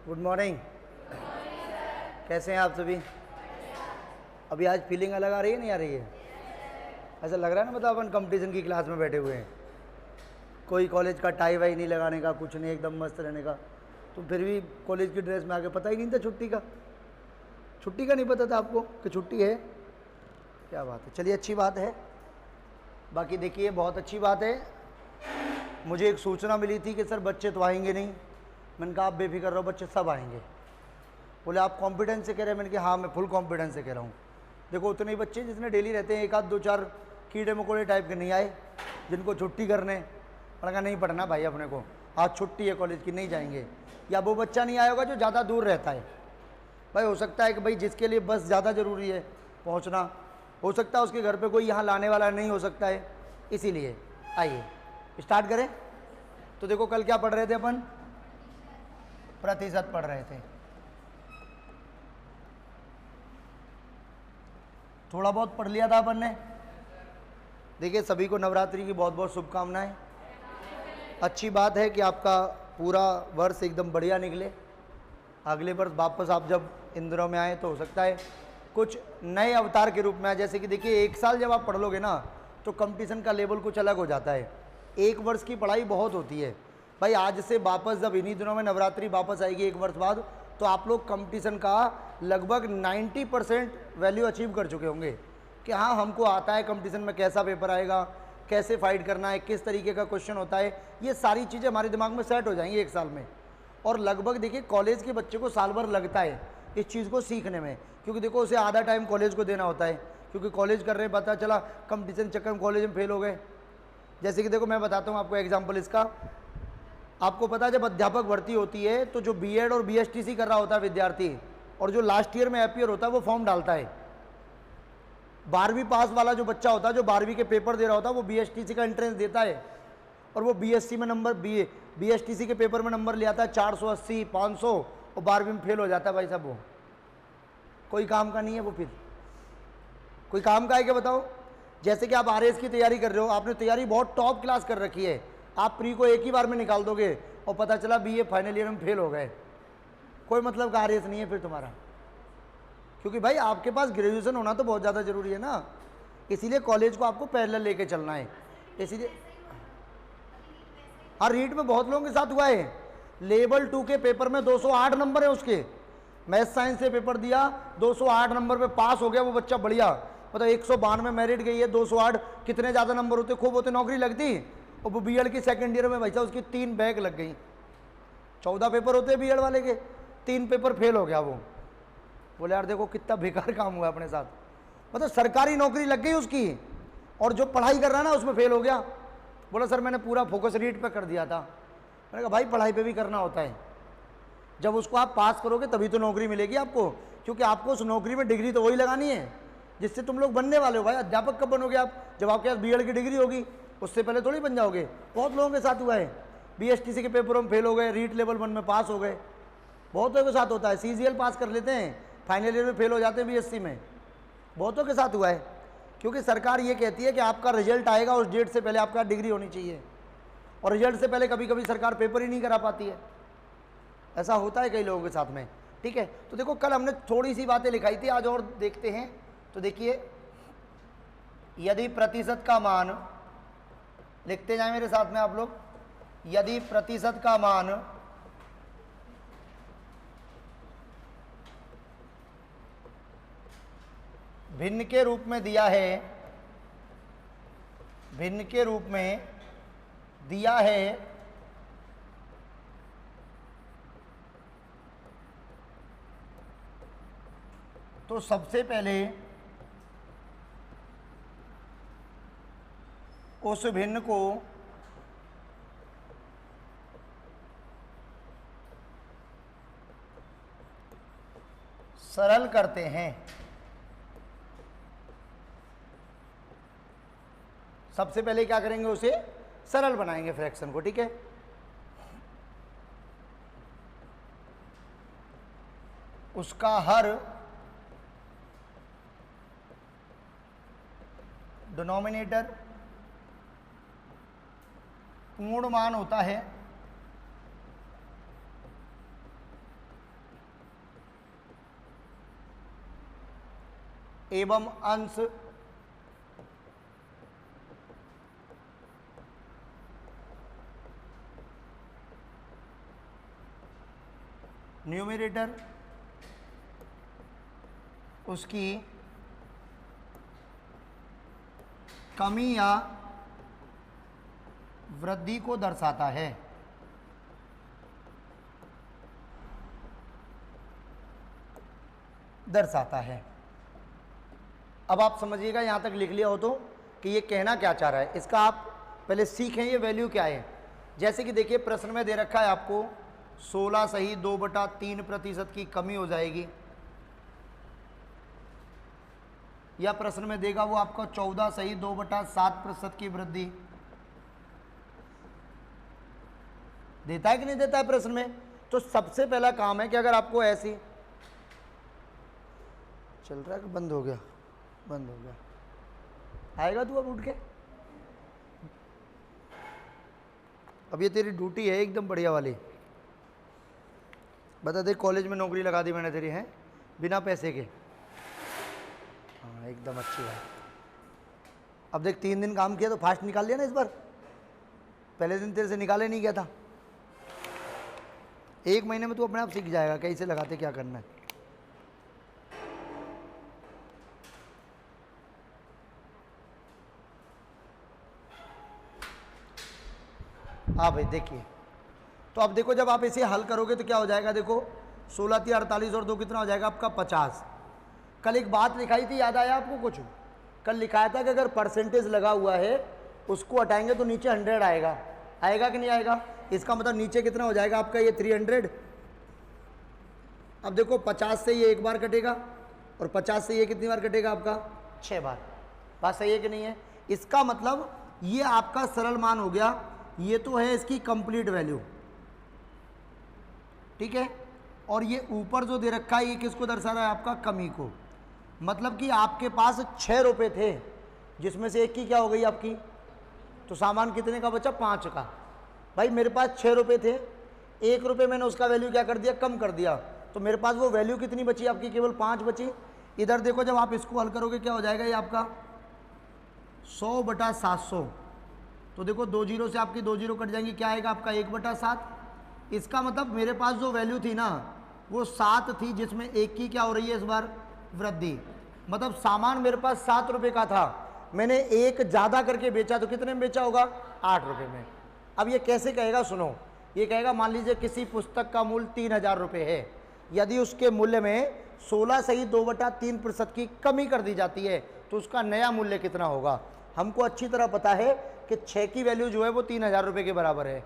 Good morning. कैसे हैं आप सभी? अभी आज फीलिंग अलग आ रही है नहीं आ रही है? ऐसा लग रहा है ना, मतलब अपन कंपटीशन की क्लास में बैठे हुए हैं। कोई कॉलेज का टाई वाई नहीं लगाने का, कुछ नहीं, एकदम मस्त रहने का। तो फिर भी कॉलेज की ड्रेस में आके पता ही नहीं था छुट्टी का नहीं पता था आपको कि छुट्टी है। क्या बात है, चलिए अच्छी बात है। बाकी देखिए बहुत अच्छी बात है, मुझे एक सूचना मिली थी कि सर बच्चे तो आएंगे नहीं। मैंने कहा आप बेफिक्र रहो, बच्चे सब आएंगे। बोले आप कॉन्फिडेंस से कह रहे हैं? मैंने कहा हाँ मैं फुल कॉन्फिडेंस से कह रहा हूँ। देखो उतने ही बच्चे जितने डेली रहते हैं, एक आध दो चार कीड़े मकोड़े टाइप के नहीं आए जिनको छुट्टी करने। मैंने कहा नहीं पढ़ना भाई अपने को, आज छुट्टी है कॉलेज की, नहीं जाएंगे। या वो बच्चा नहीं आया होगा जो ज़्यादा दूर रहता है। भाई हो सकता है कि भाई जिसके लिए बस ज़्यादा ज़रूरी है पहुँचना, हो सकता है उसके घर पे कोई यहाँ लाने वाला नहीं हो सकता है, इसीलिए। आइए स्टार्ट करें। तो देखो कल क्या पढ़ रहे थे अपन? प्रतिशत पढ़ रहे थे। थोड़ा बहुत पढ़ लिया था अपन ने। देखिए सभी को नवरात्रि की बहुत बहुत शुभकामनाएं। अच्छी बात है कि आपका पूरा वर्ष एकदम बढ़िया निकले। अगले वर्ष वापस आप जब इन दिनों में आए तो हो सकता है कुछ नए अवतार के रूप में आए। जैसे कि देखिए एक साल जब आप पढ़ लोगे ना तो कंपटीशन का लेवल कुछ अलग हो जाता है। एक वर्ष की पढ़ाई बहुत होती है भाई। आज से वापस जब इन्हीं दिनों में नवरात्रि वापस आएगी एक वर्ष बाद, तो आप लोग कंपटीशन का लगभग 90% वैल्यू अचीव कर चुके होंगे कि हाँ हमको आता है कंपटीशन में कैसा पेपर आएगा, कैसे फाइट करना है, किस तरीके का क्वेश्चन होता है। ये सारी चीज़ें हमारे दिमाग में सेट हो जाएंगी एक साल में। और लगभग देखिए कॉलेज के बच्चे को साल भर लगता है इस चीज़ को सीखने में, क्योंकि देखो उसे आधा टाइम कॉलेज को देना होता है। क्योंकि कॉलेज कर रहे हैं, पता चला कंपटीशन चक्कर में कॉलेज में फेल हो गए। जैसे कि देखो मैं बताता हूँ आपको एग्जाम्पल इसका। आपको पता है जब अध्यापक भर्ती होती है तो जो बीएड और बीएसटीसी कर रहा होता है विद्यार्थी, और जो लास्ट ईयर में अपीयर होता है वो फॉर्म डालता है। 12वीं पास वाला जो बच्चा होता है, जो 12वीं के पेपर दे रहा होता है, वो बीएसटीसी का एंट्रेंस देता है और वो बीएससी में नंबर बीएसटीसी के पेपर में नंबर ले आता है 480 500 और 12वीं में फेल हो जाता है। भाई साहब वो कोई काम का नहीं है। वो फिर कोई काम का है क्या बताओ? जैसे कि आप आरएएस की तैयारी कर रहे हो, आपने तैयारी बहुत टॉप क्लास कर रखी है, आप प्री को एक ही बार में निकाल दोगे और पता चला बीए फाइनल ईयर में फेल हो गए, कोई मतलब का आरएएस नहीं है फिर तुम्हारा। क्योंकि भाई आपके पास ग्रेजुएशन होना तो बहुत ज़्यादा ज़रूरी है ना, इसीलिए कॉलेज को आपको पैरेलल लेके चलना है। इसीलिए हाँ, रीट में बहुत लोगों के साथ हुआ है। लेवल 2 के पेपर में 208 नंबर है उसके, मैथ साइंस से पेपर दिया 208 नंबर पे पास हो गया वो बच्चा, बढ़िया। मतलब 192 मेरिट गई है, 208 कितने ज़्यादा नंबर होते, खूब होते, नौकरी लगती। और वो बीएड की सेकंड ईयर में भाई साहब उसकी 3 बैक लग गई। 14 पेपर होते हैं बीएड वाले के, 3 पेपर फेल हो गया वो। बोले यार देखो कितना बेकार काम हुआ अपने साथ। मतलब सरकारी नौकरी लग गई उसकी और जो पढ़ाई कर रहा है ना उसमें फेल हो गया। बोला सर मैंने पूरा फोकस रीट पे कर दिया था। मैंने कहा भाई पढ़ाई पे भी करना होता है, जब उसको आप पास करोगे तभी तो नौकरी मिलेगी आपको। क्योंकि आपको उस नौकरी में डिग्री तो वही लगानी है जिससे तुम लोग बनने वाले हो। भाई अध्यापक कब बनोगे आप? जब आपके पास बीएड की डिग्री होगी, उससे पहले थोड़ी बन जाओगे। बहुत लोगों के साथ हुआ है, बीएसटीसी के पेपरों में फेल हो गए, रीट लेवल 1 में पास हो गए। बहुतों के साथ होता है, सीजीएल पास कर लेते हैं, फाइनल ईयर में फेल हो जाते हैं बीएससी में। बहुतों के साथ हुआ है। क्योंकि सरकार ये कहती है कि आपका रिजल्ट आएगा उस डेट से पहले आपका डिग्री होनी चाहिए, और रिजल्ट से पहले कभी कभी सरकार पेपर ही नहीं करा पाती है। ऐसा होता है कई लोगों के साथ में। ठीक है, तो देखो कल हमने थोड़ी सी बातें लिखाई थी, आज और देखते हैं। तो देखिए यदि प्रतिशत का मान, लिखते जाए मेरे साथ में आप लोग, यदि प्रतिशत का मान भिन्न के रूप में दिया है, भिन्न के रूप में दिया है, तो सबसे पहले उस भिन्न को सरल करते हैं। सबसे पहले क्या करेंगे, उसे सरल बनाएंगे फ्रैक्शन को। ठीक है, उसका हर डिनोमिनेटर पूर्ण मान होता है एवं अंश न्यूमरेटर उसकी कमी या वृद्धि को दर्शाता है। अब आप समझिएगा, यहां तक लिख लिया हो तो कि ये कहना क्या चाह रहा है, इसका आप पहले सीखें ये वैल्यू क्या है। जैसे कि देखिए प्रश्न में दे रखा है आपको 16 सही 2/3% की कमी हो जाएगी, या प्रश्न में देगा वो आपको 14 सही 2/7% की वृद्धि देता है कि नहीं देता है प्रश्न में। तो सबसे पहला काम है कि अगर आपको ऐसी चल रहा है कि बंद हो गया, बंद हो गया, आएगा तू अब उठ के। अब ये तेरी ड्यूटी है एकदम बढ़िया वाली, बता दे कॉलेज में नौकरी लगा दी मैंने तेरी, है बिना पैसे के। हाँ एकदम अच्छी बात। अब देख 3 दिन काम किया तो फास्ट निकाल लिया ना इस बार, पहले दिन तेरे से निकाले नहीं गया था। 1 महीने में तू अपने आप सीख जाएगा कैसे लगाते क्या करना है। हाँ भाई देखिए, तो अब देखो जब आप इसे हल करोगे तो क्या हो जाएगा, देखो 16 × 48 और 2 कितना हो जाएगा आपका 50। कल एक बात लिखाई थी, याद आया आपको कुछ? कल लिखाया था कि अगर परसेंटेज लगा हुआ है उसको हटाएंगे तो नीचे 100 आएगा, आएगा कि नहीं आएगा? इसका मतलब नीचे कितना हो जाएगा आपका ये 300। अब देखो 50 से ये 1 बार कटेगा और 50 से ये कितनी बार कटेगा आपका 6 बार। बात सही है कि नहीं है? इसका मतलब ये आपका सरल मान हो गया, ये तो है इसकी कंप्लीट वैल्यू, ठीक है। और ये ऊपर जो दे रखा है ये किसको दर्शा रहा है, आपका कमी को। मतलब कि आपके पास 6 रुपये थे जिसमें से 1 की क्या हो गई आपकी, तो सामान कितने का बचा 5 का। भाई मेरे पास 6 रुपये थे, 1 रुपये मैंने उसका वैल्यू क्या कर दिया, कम कर दिया, तो मेरे पास वो वैल्यू कितनी बची आपकी, केवल 5 बची। इधर देखो जब आप इसको हल करोगे क्या हो जाएगा ये आपका 100/700। तो देखो 2 जीरो से आपकी 2 जीरो कट जाएंगी, क्या आएगा आपका 1/7। इसका मतलब मेरे पास जो वैल्यू थी ना वो 7 थी, जिसमें 1 की क्या हो रही है इस बार वृद्धि। मतलब सामान मेरे पास 7 रुपये का था, मैंने 1 ज़्यादा करके बेचा, तो कितने में बेचा होगा 8 रुपये में। अब ये कैसे कहेगा, सुनो, ये कहेगा मान लीजिए किसी पुस्तक का मूल्य 3000 रुपये है, यदि उसके मूल्य में 16 सही 2/3% की कमी कर दी जाती है तो उसका नया मूल्य कितना होगा। हमको अच्छी तरह पता है कि 6 की वैल्यू जो है वो 3000 रुपये के बराबर है।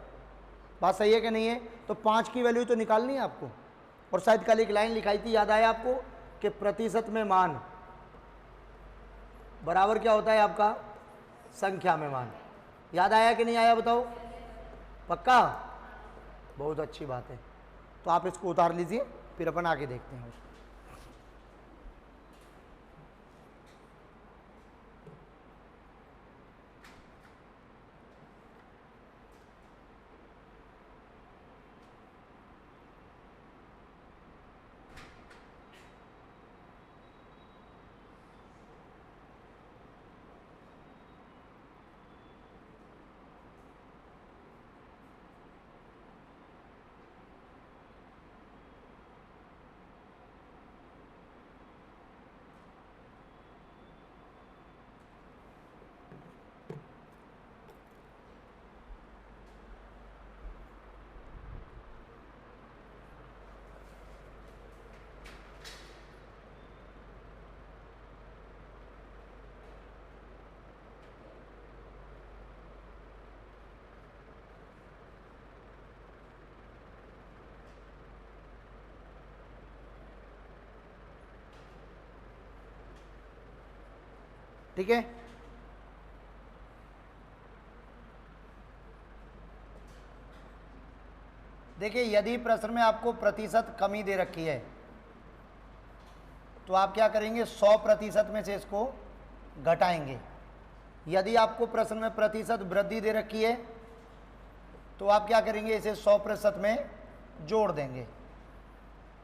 बात सही है कि नहीं है? तो 5 की वैल्यू तो निकालनी है आपको। और शायद कल एक लाइन लिखाई थी, याद आया आपको, कि प्रतिशत में मान बराबर क्या होता है आपका संख्या में मान। याद आया कि नहीं आया बताओ? पक्का? बहुत अच्छी बात है। तो आप इसको उतार लीजिए, फिर अपन आगे देखते हैं। ठीक है, देखिए यदि प्रश्न में आपको प्रतिशत कमी दे रखी है तो आप क्या करेंगे, 100% में से इसको घटाएंगे। यदि आपको प्रश्न में प्रतिशत वृद्धि दे रखी है तो आप क्या करेंगे, इसे 100% में जोड़ देंगे।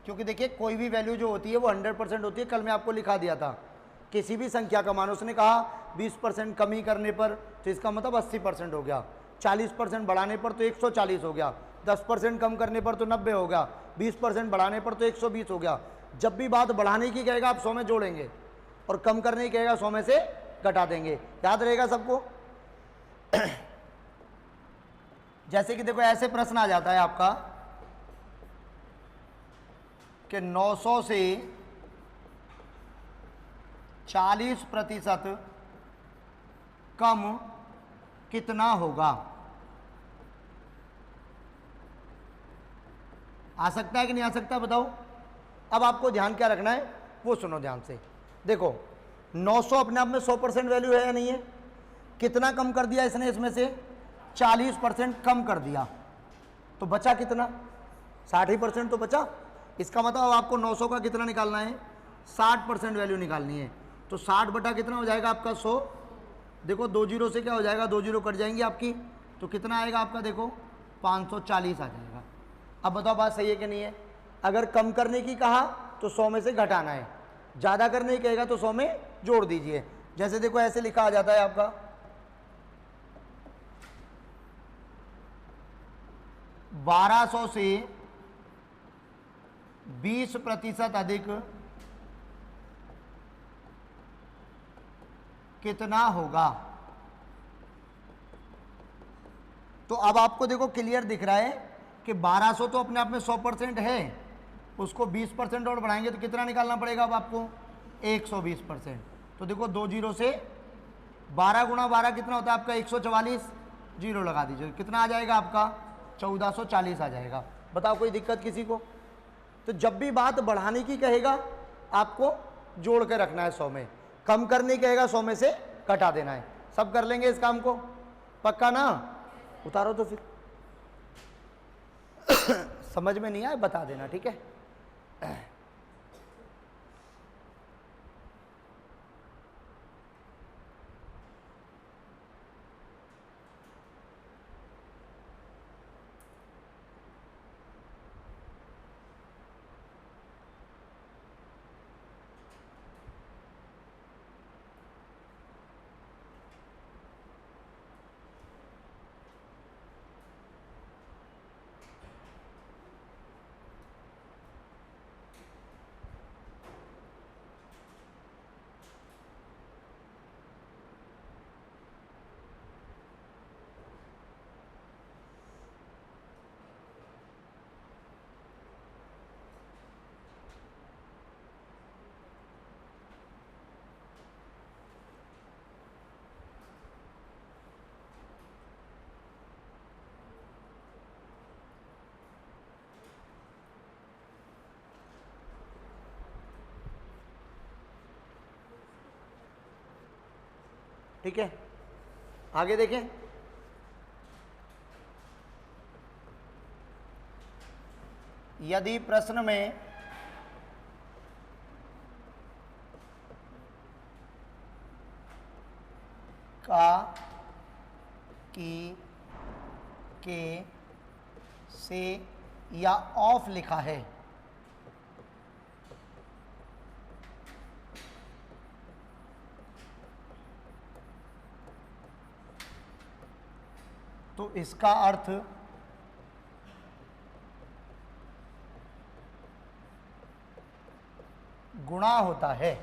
क्योंकि देखिए कोई भी वैल्यू जो होती है वो 100% होती है। कल मैं आपको लिखा दिया था किसी भी संख्या का मान, उसने कहा 20% कमी करने पर तो इसका मतलब 80% हो गया, 40% बढ़ाने पर तो 140 हो गया, 10% कम करने पर तो 90 हो गया, 20% बढ़ाने पर तो 120 हो गया। जब भी बात बढ़ाने की कहेगा आप 100 में जोड़ेंगे, और कम करने की कहेगा 100 में से घटा देंगे। याद रहेगा सबको। जैसे कि देखो ऐसे प्रश्न आ जाता है आपका कि 900 से 40% कम कितना होगा। आ सकता है कि नहीं आ सकता बताओ। अब आपको ध्यान क्या रखना है वो सुनो ध्यान से। देखो 900 अपने आप में 100% वैल्यू है या नहीं है। कितना कम कर दिया इसने, इसमें से 40% कम कर दिया, तो बचा कितना, 60% तो बचा। इसका मतलब आपको 900 का कितना निकालना है, 60% वैल्यू निकालनी है। तो 60 बटा कितना हो जाएगा आपका 100। देखो 2 जीरो से क्या हो जाएगा, 2 जीरो कट जाएंगी आपकी, तो कितना आएगा आपका, देखो 540 आ जाएगा। अब बताओ बात सही है कि नहीं है। अगर कम करने की कहा तो 100 में से घटाना है, ज़्यादा करने की कहेगा तो 100 में जोड़ दीजिए। जैसे देखो ऐसे लिखा आ जाता है आपका 1200 से 20% अधिक कितना होगा। तो अब आपको देखो क्लियर दिख रहा है कि 1200 तो अपने आप में 100% है, उसको 20% और बढ़ाएंगे तो कितना निकालना पड़ेगा अब आपको, 120%। तो देखो 2 जीरो से 12 गुणा 12 कितना होता है आपका 144, जीरो लगा दीजिए, कितना आ जाएगा आपका 1440 आ जाएगा। बताओ कोई दिक्कत किसी को। तो जब भी बात बढ़ाने की कहेगा आपको जोड़ के रखना है 100 में, कम करने कहेगा 100 में से घटा देना है। सब कर लेंगे इस काम को, पक्का ना। उतारो तो फिर। समझ में नहीं आए बता देना, ठीक है। ठीक है, आगे देखें। यदि प्रश्न में का, की, के, से या ऑफ लिखा है तो इसका अर्थ गुणा होता है।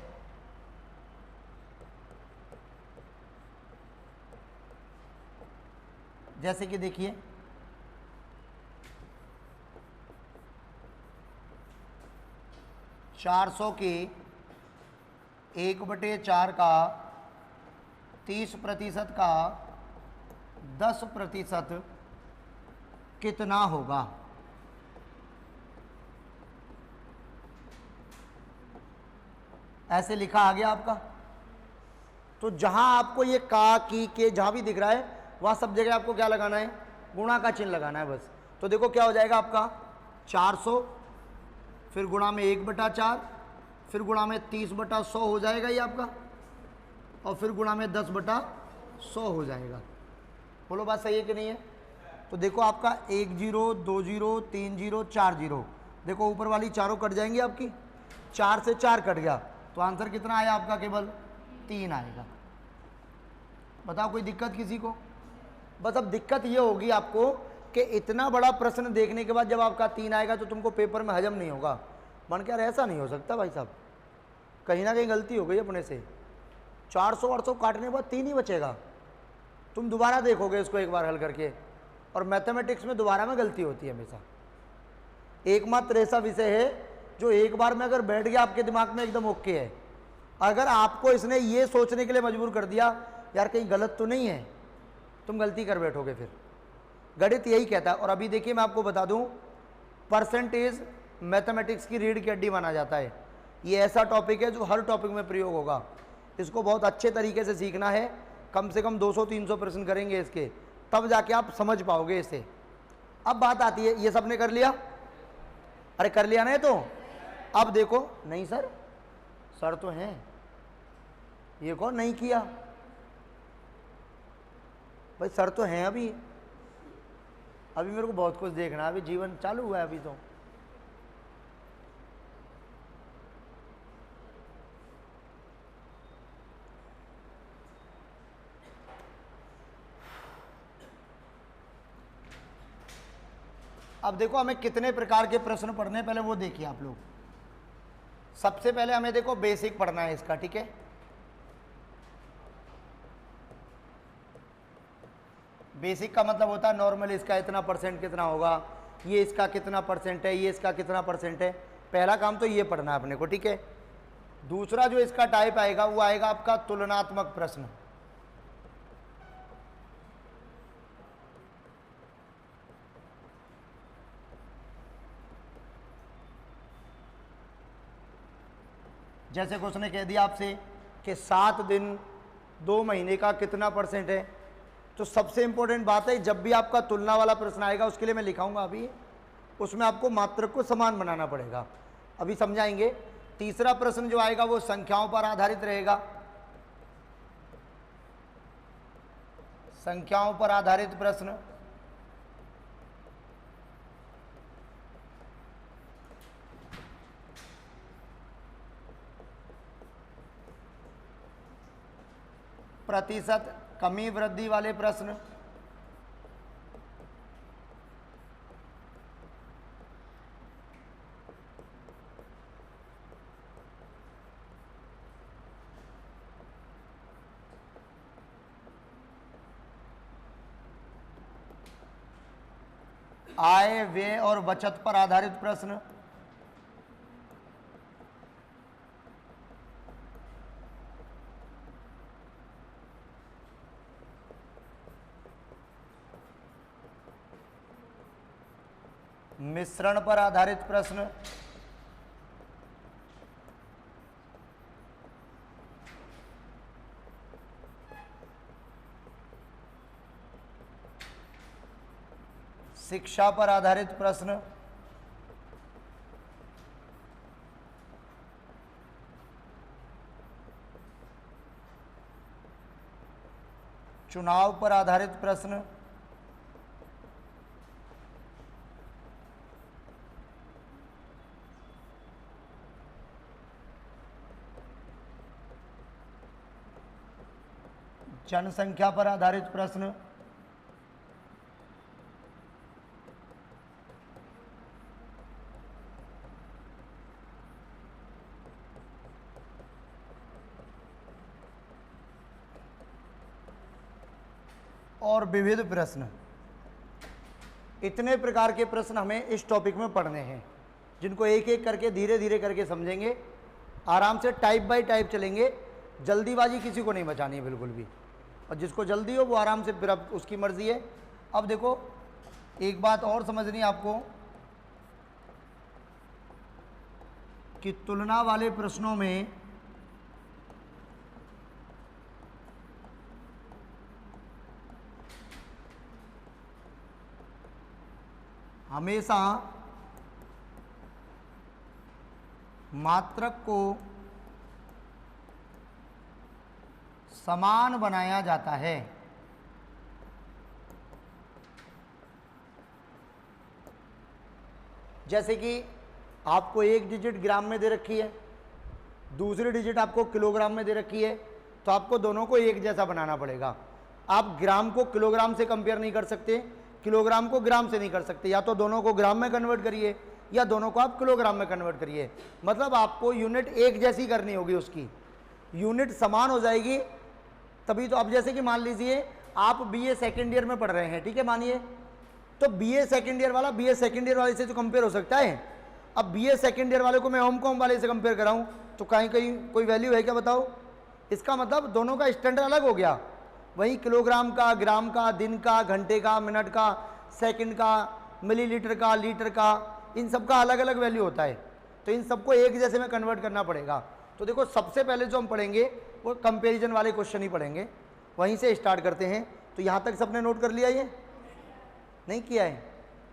जैसे कि देखिए 400 के 1/4 का 30% का 10% कितना होगा। ऐसे लिखा आ गया आपका। तो जहां आपको ये का, की, के जहां भी दिख रहा है वहां सब जगह आपको क्या लगाना है, गुणा का चिन्ह लगाना है बस। तो देखो क्या हो जाएगा आपका 400, फिर गुणा में 1/4, फिर गुणा में 30/100 हो जाएगा ये आपका, और फिर गुणा में 10/100 हो जाएगा। बोलो बात सही है कि नहीं है। तो देखो आपका 1 जीरो, 2 जीरो, 3 जीरो, 4 जीरो, देखो ऊपर वाली चारों कट जाएंगी आपकी, 4 से 4 कट गया तो आंसर कितना आया आपका, केवल 3 आएगा। बताओ कोई दिक्कत किसी को? बस अब दिक्कत ये होगी आपको कि इतना बड़ा प्रश्न देखने के बाद जब आपका 3 आएगा तो तुमको पेपर में हजम नहीं होगा। मन क्या ऐसा नहीं हो सकता भाई साहब, कहीं ना कहीं गलती हो गई अपने से। 400-800 काटने के बाद 3 ही बचेगा। तुम दोबारा देखोगे इसको एक बार हल करके, और मैथमेटिक्स में दोबारा में गलती होती है हमेशा। एकमात्र ऐसा विषय है जो एक बार में अगर बैठ गया आपके दिमाग में एकदम ओके है। अगर आपको इसने ये सोचने के लिए मजबूर कर दिया यार कहीं गलत तो नहीं है, तुम गलती कर बैठोगे। फिर गणित यही कहता है। और अभी देखिए मैं आपको बता दूं, परसेंटेज मैथमेटिक्स की रीढ़ की हड्डी माना जाता है। ये ऐसा टॉपिक है जो हर टॉपिक में प्रयोग होगा। इसको बहुत अच्छे तरीके से सीखना है, कम से कम 200-300 प्रश्न करेंगे इसके, तब जाके आप समझ पाओगे इसे। अब बात आती है, ये सबने कर लिया? अरे कर लिया ना? तो अब देखो, नहीं सर, सर तो हैं, ये कौन नहीं किया? भाई सर तो हैं, अभी मेरे को बहुत कुछ देखना है, अभी जीवन चालू हुआ है अभी तो। अब देखो हमें कितने प्रकार के प्रश्न पढ़ने हैं, पहले वो देखिए आप लोग। सबसे पहले हमें देखो बेसिक पढ़ना है इसका, ठीक है? बेसिक का मतलब होता है नॉर्मल, इसका इतना परसेंट कितना होगा, ये इसका कितना परसेंट है, ये इसका कितना परसेंट है। पहला काम तो ये पढ़ना है अपने को, ठीक है? दूसरा जो इसका टाइप आएगा वो आएगा आपका तुलनात्मक प्रश्न। जैसे क्वेश्चन ने कह दिया आपसे कि 7 दिन 2 महीने का कितना परसेंट है, तो सबसे इंपॉर्टेंट बात है जब भी आपका तुलना वाला प्रश्न आएगा, उसके लिए मैं लिखाऊंगा अभी, उसमें आपको मात्रक को समान बनाना पड़ेगा, अभी समझाएंगे। तीसरा प्रश्न जो आएगा वो संख्याओं पर आधारित रहेगा, संख्याओं पर आधारित प्रश्न। प्रतिशत कमी वृद्धि वाले प्रश्न, आय व्यय और बचत पर आधारित प्रश्न, मिश्रण पर आधारित प्रश्न, शिक्षा पर आधारित प्रश्न, चुनाव पर आधारित प्रश्न, जनसंख्या पर आधारित प्रश्न, और विविध प्रश्न। इतने प्रकार के प्रश्न हमें इस टॉपिक में पढ़ने हैं, जिनको एक एक करके धीरे धीरे करके समझेंगे, आराम से टाइप बाय टाइप चलेंगे। जल्दीबाजी किसी को नहीं बचानी है बिल्कुल भी, और जिसको जल्दी हो वो आराम से, फिर अब उसकी मर्जी है। अब देखो एक बात और समझनी है आपको कि तुलना वाले प्रश्नों में हमेशा मात्रक को समान बनाया जाता है। जैसे कि आपको एक डिजिट ग्राम में दे रखी है, दूसरी डिजिट आपको किलोग्राम में दे रखी है, तो आपको दोनों को एक जैसा बनाना पड़ेगा। आप ग्राम को किलोग्राम से कंपेयर नहीं कर सकते, किलोग्राम को ग्राम से नहीं कर सकते, या तो दोनों को ग्राम में कन्वर्ट करिए या दोनों को आप किलोग्राम में कन्वर्ट करिए। मतलब आपको यूनिट एक जैसी करनी होगी, उसकी यूनिट समान हो जाएगी तभी तो। अब जैसे कि मान लीजिए आप बीए सेकेंड ईयर में पढ़ रहे हैं, ठीक है, मानिए, तो बीए सेकेंड ईयर वाला बीए सेकेंड ईयर वाले से तो कंपेयर हो सकता है। अब बीए सेकेंड ईयर वाले को मैं ओम कॉम वाले से कंपेयर कराऊं तो कहीं कहीं कोई वैल्यू है क्या, बताओ? इसका मतलब दोनों का स्टैंडर्ड अलग हो गया। वहीं किलोग्राम का, ग्राम का, दिन का, घंटे का, मिनट का, सेकंड का, मिलीलीटर का, लीटर का, इन सब का अलग अलग वैल्यू होता है। तो इन सबको एक जैसे में कन्वर्ट करना पड़ेगा। तो देखो सबसे पहले जो हम पढ़ेंगे वो कंपैरिजन वाले क्वेश्चन ही पढ़ेंगे, वहीं से स्टार्ट करते हैं। तो यहाँ तक सबने नोट कर लिया? ये नहीं किया है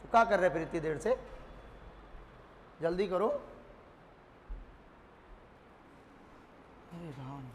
तो क्या कर रहे हैं फिर इतनी देर से? जल्दी करो। अरे राम,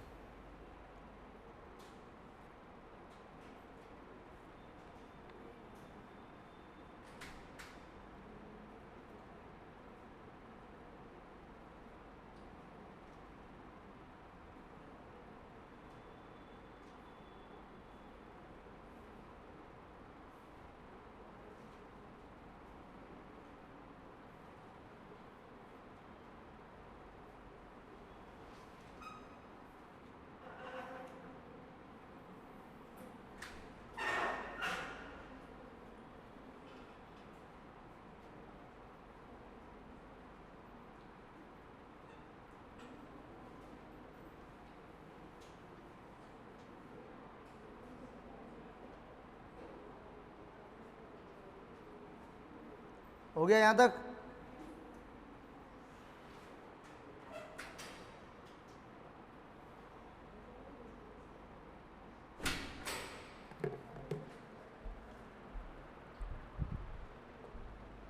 हो गया यहाँ तक?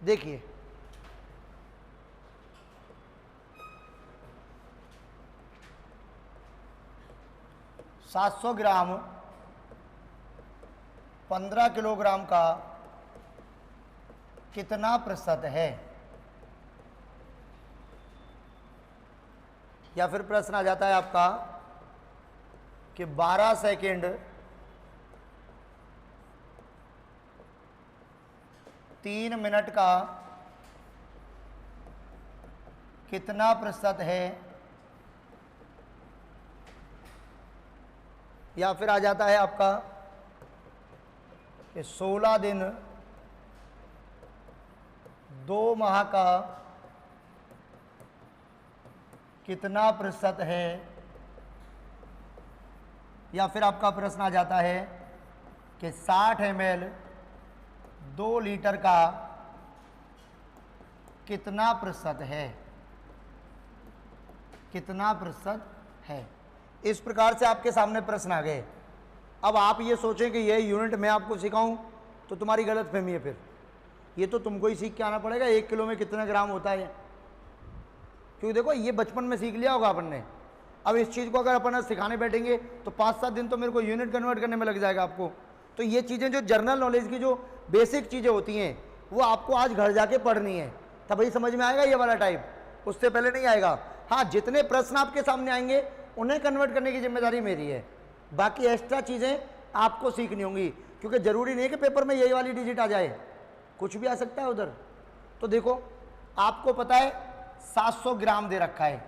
देखिए, सात 700 ग्राम 15 किलोग्राम का कितना प्रतिशत है? या फिर प्रश्न आ जाता है आपका कि 12 सेकेंड 3 मिनट का कितना प्रतिशत है? या फिर आ जाता है आपका कि 16 दिन 2 माह का कितना प्रतिशत है? या फिर आपका प्रश्न आ जाता है कि 60 ml 2 लीटर का कितना प्रतिशत है? कितना प्रतिशत है? इस प्रकार से आपके सामने प्रश्न आ गए। अब आप ये सोचें कि ये यूनिट मैं आपको सिखाऊं तो तुम्हारी गलत फहमी है। फिर ये तो तुमको ही सीख के आना पड़ेगा 1 किलो में कितना ग्राम होता है, क्योंकि देखो ये बचपन में सीख लिया होगा अपन ने। अब इस चीज़ को अगर अपन सिखाने बैठेंगे तो 5-7 दिन तो मेरे को यूनिट कन्वर्ट करने में लग जाएगा आपको। तो ये चीज़ें जो जनरल नॉलेज की जो बेसिक चीज़ें होती हैं वो आपको आज घर जाके पढ़नी है, तभी समझ में आएगा ये वाला टाइप, उससे पहले नहीं आएगा। हाँ, जितने प्रश्न आपके सामने आएंगे उन्हें कन्वर्ट करने की जिम्मेदारी मेरी है, बाकी एक्स्ट्रा चीज़ें आपको सीखनी होंगी, क्योंकि ज़रूरी नहीं कि पेपर में यही वाली डिजिट आ जाए, कुछ भी आ सकता है उधर। तो देखो आपको पता है 700 ग्राम दे रखा है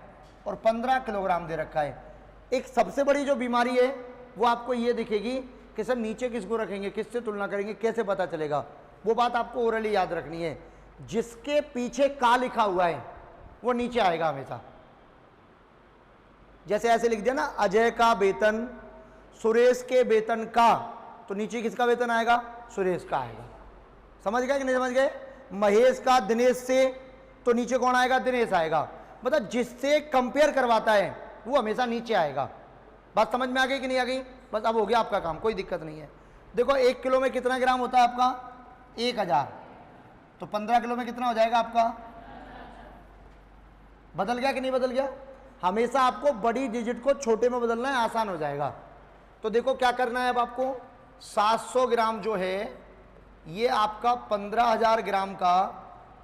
और 15 किलोग्राम दे रखा है। एक सबसे बड़ी जो बीमारी है वो आपको ये दिखेगी कि सर नीचे किसको रखेंगे, किससे तुलना करेंगे, कैसे पता चलेगा? वो बात आपको ओरली याद रखनी है। जिसके पीछे का लिखा हुआ है वो नीचे आएगा हमेशा। जैसे ऐसे लिख दिया ना, अजय का वेतन सुरेश के वेतन का, तो नीचे किसका वेतन आएगा? सुरेश का आएगा। समझ गए कि नहीं समझ गए? महेश का दिनेश से, तो नीचे कौन आएगा? दिनेश आएगा। मतलब जिससे कंपेयर करवाता है वो हमेशा नीचे आएगा। बात समझ में आ गई कि नहीं आ गई? बस अब हो गया आपका काम, कोई दिक्कत नहीं है। देखो 1 किलो में कितना ग्राम होता है आपका? 1000। तो 15 किलो में कितना हो जाएगा आपका? बदल गया कि नहीं बदल गया? हमेशा आपको बड़ी डिजिट को छोटे में बदलना है, आसान हो जाएगा। तो देखो क्या करना है अब आपको, 700 ग्राम जो है ये आपका 15,000 ग्राम का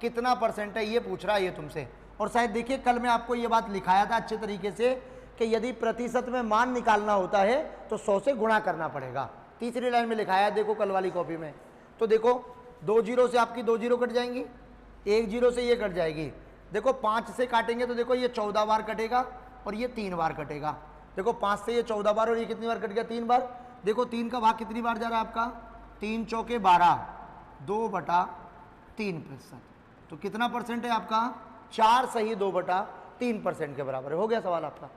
कितना परसेंट है ये पूछ रहा है ये तुमसे। और शायद देखिए कल मैं आपको ये बात लिखाया था अच्छे तरीके से कि यदि प्रतिशत में मान निकालना होता है तो 100 से गुणा करना पड़ेगा। तीसरी लाइन में लिखा है, देखो कल वाली कॉपी में। तो देखो 2 जीरो से आपकी 2 जीरो कट जाएंगी, 1 जीरो से ये कट जाएगी। देखो 5 से काटेंगे तो देखो ये 14 बार कटेगा और ये 3 बार कटेगा। देखो 5 से ये 14 बार और ये कितनी बार कट गया, 3 बार। देखो 3 का भाग कितनी बार जा रहा है आपका, 3 चौके 12, 2/3%। तो कितना परसेंट है आपका, 4 सही 2/3% के बराबर है। हो गया सवाल आपका।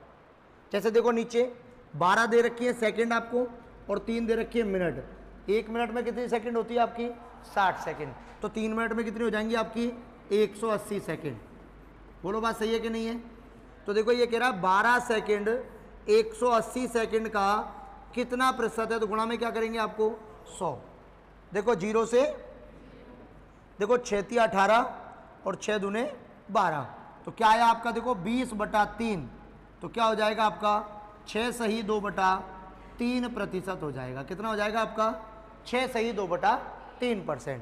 जैसे देखो नीचे 12 दे रखी है सेकंड आपको और 3 दे रखी है मिनट। 1 मिनट में कितनी सेकंड होती है आपकी, 60 सेकंड। तो 3 मिनट में कितनी हो जाएंगी आपकी, 180 सेकंड। बोलो बात सही है कि नहीं है। तो देखो ये कह रहा है 12 सेकंड 180 सेकंड का कितना प्रतिशत है, तो गुणा में क्या करेंगे आपको 100। देखो जीरो से देखो 6 × 18 और 6 दूने 12, तो क्या है आपका, देखो 20/3। तो क्या हो जाएगा आपका, 6 सही 2/3% हो जाएगा। कितना हो जाएगा आपका, 6 सही 2/3%।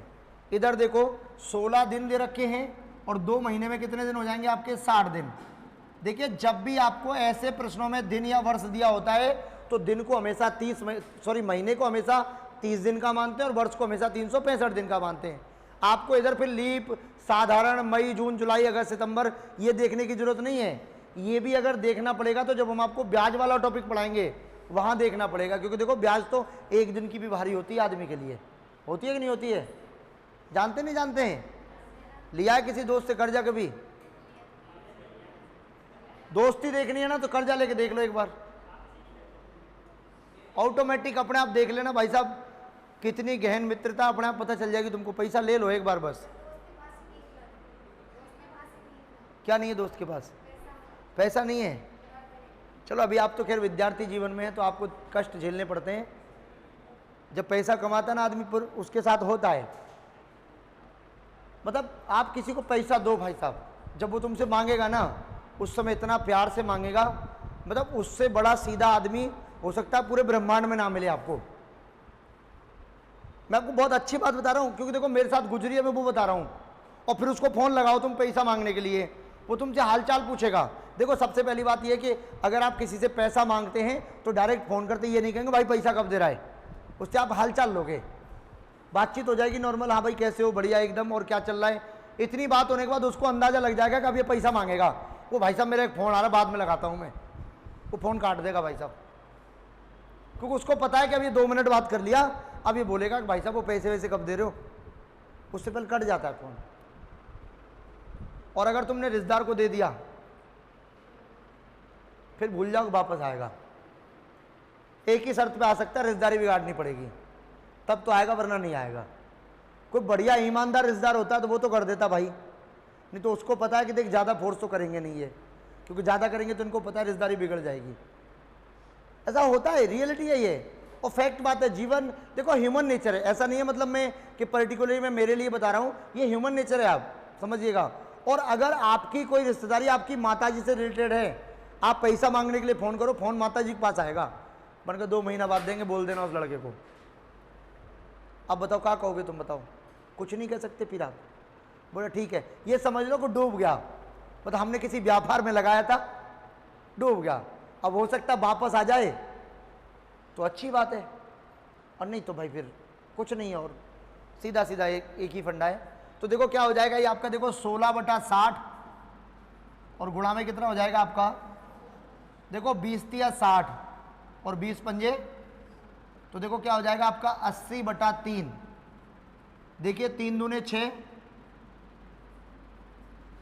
इधर देखो 16 दिन दे रखे हैं और 2 महीने में कितने दिन हो जाएंगे आपके, 60 दिन। देखिए जब भी आपको ऐसे प्रश्नों में दिन या वर्ष दिया होता है तो दिन को हमेशा महीने को हमेशा 30 दिन का मानते हैं और वर्ष को हमेशा 365 दिन का मानते हैं। आपको इधर फिर लीप, साधारण, मई, जून, जुलाई, अगस्त, सितंबर ये देखने की जरूरत नहीं है। ये भी अगर देखना पड़ेगा तो जब हम आपको ब्याज वाला टॉपिक पढ़ाएंगे वहां देखना पड़ेगा, क्योंकि देखो ब्याज तो एक दिन की भी भारी होती है आदमी के लिए। होती है कि नहीं होती है, जानते नहीं जानते हैं। लिया है किसी दोस्त से कर्जा कभी, दोस्ती देखनी है ना तो कर्जा लेके देख लो एक बार, ऑटोमेटिक अपने आप देख लेना भाई साहब कितनी गहन मित्रता, अपने आप पता चल जाएगी तुमको। पैसा ले लो एक बार बस। क्या नहीं है दोस्त के पास, पैसा नहीं है। चलो अभी आप तो खैर विद्यार्थी जीवन में है तो आपको कष्ट झेलने पड़ते हैं। जब पैसा कमाता ना आदमी पर उसके साथ होता है, मतलब आप किसी को पैसा दो भाई साहब, जब वो तुमसे मांगेगा ना उस समय इतना प्यार से मांगेगा, मतलब उससे बड़ा सीधा आदमी हो सकता है पूरे ब्रह्मांड में ना मिले आपको। मैं आपको बहुत अच्छी बात बता रहा हूँ क्योंकि देखो मेरे साथ गुजरी है, मैं वो बता रहा हूँ। और फिर उसको फ़ोन लगाओ तुम पैसा मांगने के लिए, वो तुमसे हालचाल पूछेगा। देखो सबसे पहली बात यह कि अगर आप किसी से पैसा मांगते हैं तो डायरेक्ट फ़ोन करते ये नहीं कहेंगे भाई पैसा कब दे रहा है, उससे आप हालचाल लोगे, बातचीत हो जाएगी नॉर्मल, हाँ भाई कैसे हो, बढ़िया एकदम, और क्या चल रहा है। इतनी बात होने के बाद उसको अंदाज़ा लग जाएगा कि अब ये पैसा मांगेगा। वो भाई साहब मेरा एक फ़ोन आ रहा, बाद में लगाता हूँ मैं, वो फ़ोन काट देगा भाई साहब, क्योंकि उसको पता है कि अब ये 2 मिनट बात कर लिया, अब ये बोलेगा कि भाई साहब वो पैसे वैसे कब दे रहे हो, उससे पहले कट जाता है फ़ोन। और अगर तुमने रिश्तेदार को दे दिया फिर भूल जाओ वापस आएगा। एक ही शर्त पे आ सकता है, रिश्तेदारी बिगाड़नी पड़ेगी तब तो आएगा, वरना नहीं आएगा। कोई बढ़िया ईमानदार रिश्तेदार होता है तो वो तो कर देता भाई, नहीं तो उसको पता है कि देख ज़्यादा फोर्स तो करेंगे नहीं है, क्योंकि ज़्यादा करेंगे तो इनको पता है रिश्तेदारी बिगड़ जाएगी। ऐसा होता है, रियलिटी है ये और फैक्ट बात है। जीवन देखो ह्यूमन नेचर है, ऐसा नहीं है मतलब मैं कि पर्टिकुलरली मैं मेरे लिए बता रहा हूँ, ये ह्यूमन नेचर है, आप समझिएगा। और अगर आपकी कोई रिश्तेदारी आपकी माताजी से रिलेटेड है, आप पैसा मांगने के लिए फ़ोन करो, फ़ोन माताजी के पास आएगा, बनकर 2 महीना बाद देंगे, बोल देना उस लड़के को। अब बताओ क्या कहोगे तुम, बताओ कुछ नहीं कह सकते। फिर आप बोले ठीक है, ये समझ लो कि डूब गया, मतलब हमने किसी व्यापार में लगाया था, डूब गया, अब हो सकता है वापस आ जाए तो अच्छी बात है, और नहीं तो भाई फिर कुछ नहीं है। और सीधा सीधा एक ही फंडा है। तो देखो क्या हो जाएगा ये आपका, देखो 16/60 और गुणा में कितना हो जाएगा आपका, देखो 20 × 60 और 20 पंजे, तो देखो क्या हो जाएगा आपका 80/3। देखिए 3 दूने 6,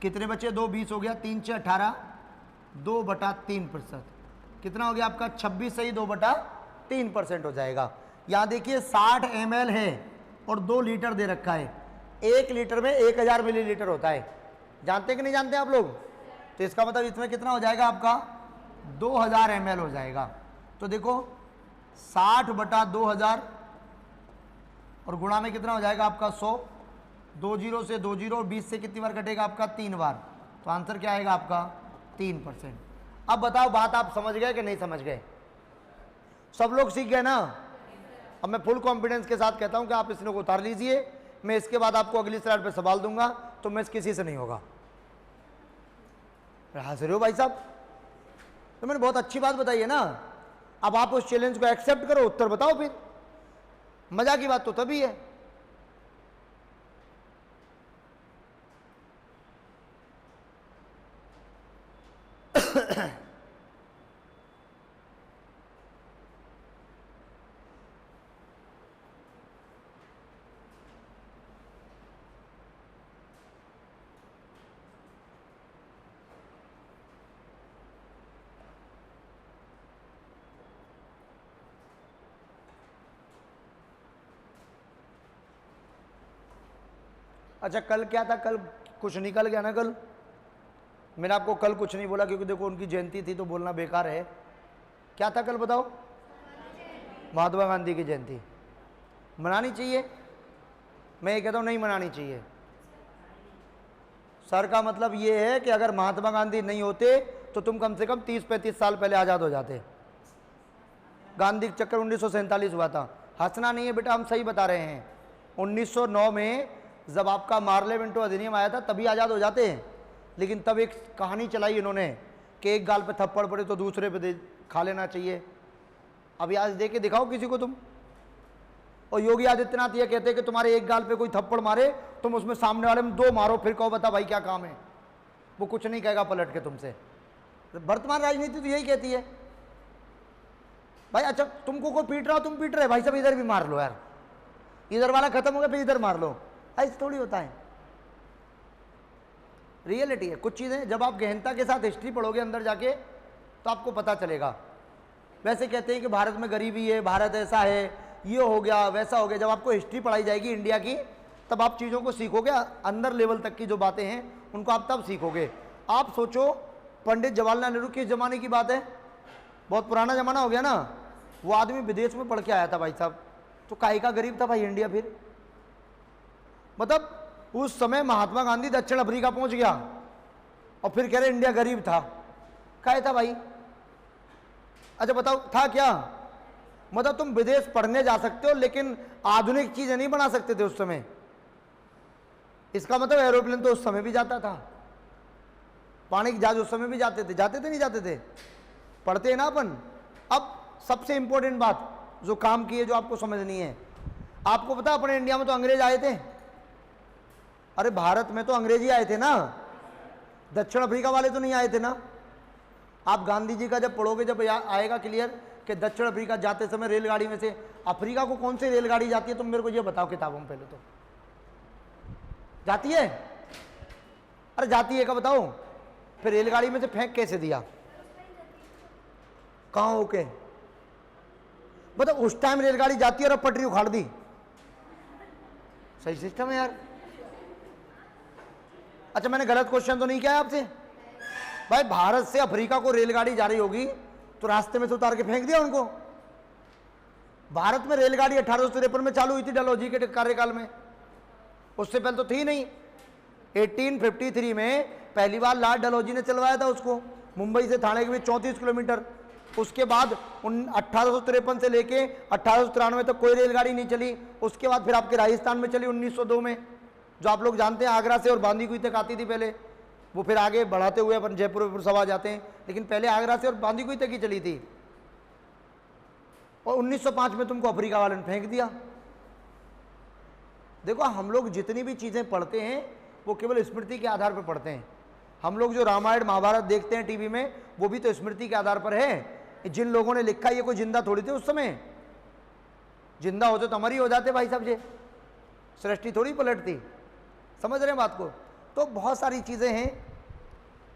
कितने बचे, 2 20 हो गया, 3 6 18, 2/3%। कितना हो गया आपका, 26 सही 2/3% हो जाएगा। यहाँ देखिए 60 ml है और 2 लीटर दे रखा है। 1 लीटर में 1000 मिलीलीटर होता है, जानते कि नहीं जानते आप लोग। तो इसका मतलब इसमें कितना हो जाएगा आपका, 2000 ml हो जाएगा। तो देखो 60/2000 और गुणा में कितना हो जाएगा आपका 100, 2 जीरो से 2 जीरो और 20 से कितनी बार कटेगा आपका, 3 बार। तो आंसर क्या आएगा आपका 3%। अब बताओ बात आप समझ गए कि नहीं समझ गए, सब लोग सीख गए ना। अब मैं फुल कॉन्फिडेंस के साथ कहता हूं कि आप इसको उतार लीजिए, मैं इसके बाद आपको अगली स्लाइड पे सवाल दूंगा, तो मैं किसी से नहीं होगा। हंस रहे हो भाई साहब, तो मैंने बहुत अच्छी बात बताई है ना। अब आप उस चैलेंज को एक्सेप्ट करो, उत्तर बताओ, फिर मजा की बात तो तभी है। अच्छा कल क्या था? कल कुछ निकल गया ना? कल मैंने आपको कल कुछ नहीं बोला क्योंकि देखो उनकी जयंती थी तो बोलना बेकार है। क्या था कल बताओ? महात्मा गांधी की जयंती मनानी चाहिए? मैं ये कहता हूँ नहीं मनानी चाहिए। सर का मतलब ये है कि अगर महात्मा गांधी नहीं होते तो तुम कम से कम 30-35 साल पहले आज़ाद हो जाते। गांधी चक्कर 1947 हुआ था। हंसना नहीं है बेटा, हम सही बता रहे हैं। 1909 में जब आपका मार्लेमेंटो अधिनियम आया था तभी आज़ाद हो जाते हैं। लेकिन तब एक कहानी चलाई इन्होंने कि एक गाल पे थप्पड़ पड़े तो दूसरे पे खा लेना चाहिए। अभी आज दे के दिखाओ किसी को तुम। और योगी आदित्यनाथ ये कहते हैं कि तुम्हारे एक गाल पे कोई थप्पड़ मारे तुम उसमें सामने वाले में 2 मारो, फिर कहो बता भाई क्या काम है। वो कुछ नहीं कहेगा पलट के तुमसे। वर्तमान राजनीति तो यही कहती है भाई। अच्छा तुमको कोई पीट रहा हो, तुम पीट रहे भाई साहब इधर भी मार लो यार, इधर वाला खत्म हो गया फिर इधर मार लो। ऐसे थोड़ी होता है। रियलिटी है। कुछ चीज़ें जब आप गहनता के साथ हिस्ट्री पढ़ोगे अंदर जाके तो आपको पता चलेगा। वैसे कहते हैं कि भारत में गरीबी है, भारत ऐसा है, ये हो गया वैसा हो गया। जब आपको हिस्ट्री पढ़ाई जाएगी इंडिया की तब आप चीज़ों को सीखोगे। अंदर लेवल तक की जो बातें हैं उनको आप तब सीखोगे। आप सोचो पंडित जवाहरलाल नेहरू किस ज़माने की बात है? बहुत पुराना ज़माना हो गया ना। वो आदमी विदेश में पढ़ के आया था भाई साहब, तो काहे का गरीब था भाई इंडिया। फिर मतलब उस समय महात्मा गांधी दक्षिण अफ्रीका पहुंच गया और फिर कह रहे इंडिया गरीब था। काहे था भाई? अच्छा बताओ था क्या? मतलब तुम विदेश पढ़ने जा सकते हो लेकिन आधुनिक चीजें नहीं बना सकते थे उस समय। इसका मतलब एरोप्लेन तो उस समय भी जाता था, पानी के जहाज उस समय भी जाते थे नहीं जाते थे? पढ़ते हैं ना अपन। अब सबसे इंपॉर्टेंट बात जो काम की है, जो आपको समझनी है, आपको पता अपने इंडिया में तो अंग्रेज आए थे। अरे भारत में तो अंग्रेजी आए थे ना, दक्षिण अफ्रीका वाले तो नहीं आए थे ना। आप गांधी जी का जब पढ़ोगे, जब आएगा क्लियर कि दक्षिण अफ्रीका जाते समय रेलगाड़ी में से अफ्रीका को कौन सी रेलगाड़ी जाती है, तुम मेरे को ये बताओ किताबों में। पहले तो जाती है? अरे जाती है का बताओ। फिर रेलगाड़ी में से फेंक कैसे दिया? कहाँ होके? मतलब उस टाइम रेलगाड़ी जाती है और अब पटरी उखाड़ दी। सही सिस्टम है यार। अच्छा मैंने गलत क्वेश्चन तो नहीं किया आपसे? भाई भारत से अफ्रीका को रेलगाड़ी जा रही होगी तो रास्ते में से उतार के फेंक दिया उनको। भारत में रेलगाड़ी 1853 में चालू हुई थी डलहौजी के कार्यकाल में, उससे पहले तो थी नहीं। 1853 में पहली बार लॉर्ड डलहौजी ने चलवाया था उसको, मुंबई से थाने के बीच 34 किलोमीटर। उसके बाद 1853 से लेके 1893 तक कोई रेलगाड़ी नहीं चली। उसके बाद फिर आपके राजस्थान में चली 1902 में, जो आप लोग जानते हैं आगरा से और बांदीकुई तक आती थी पहले। वो फिर आगे बढ़ाते हुए अपन जयपुर सब आ जाते हैं, लेकिन पहले आगरा से और बांदीकुई तक ही चली थी। और 1905 में तुमको अफ्रीका वाले ने फेंक दिया। देखो हम लोग जितनी भी चीज़ें पढ़ते हैं वो केवल स्मृति के आधार पर पढ़ते हैं। हम लोग जो रामायण महाभारत देखते हैं टीवी में वो भी तो स्मृति के आधार पर है। जिन लोगों ने लिखा ये कोई जिंदा थोड़ी थे उस समय। जिंदा होते तो हमारी हो जाते भाई साहब जी, सृष्टि थोड़ी पलटती। समझ रहे हैं बात को? तो बहुत सारी चीज़ें हैं।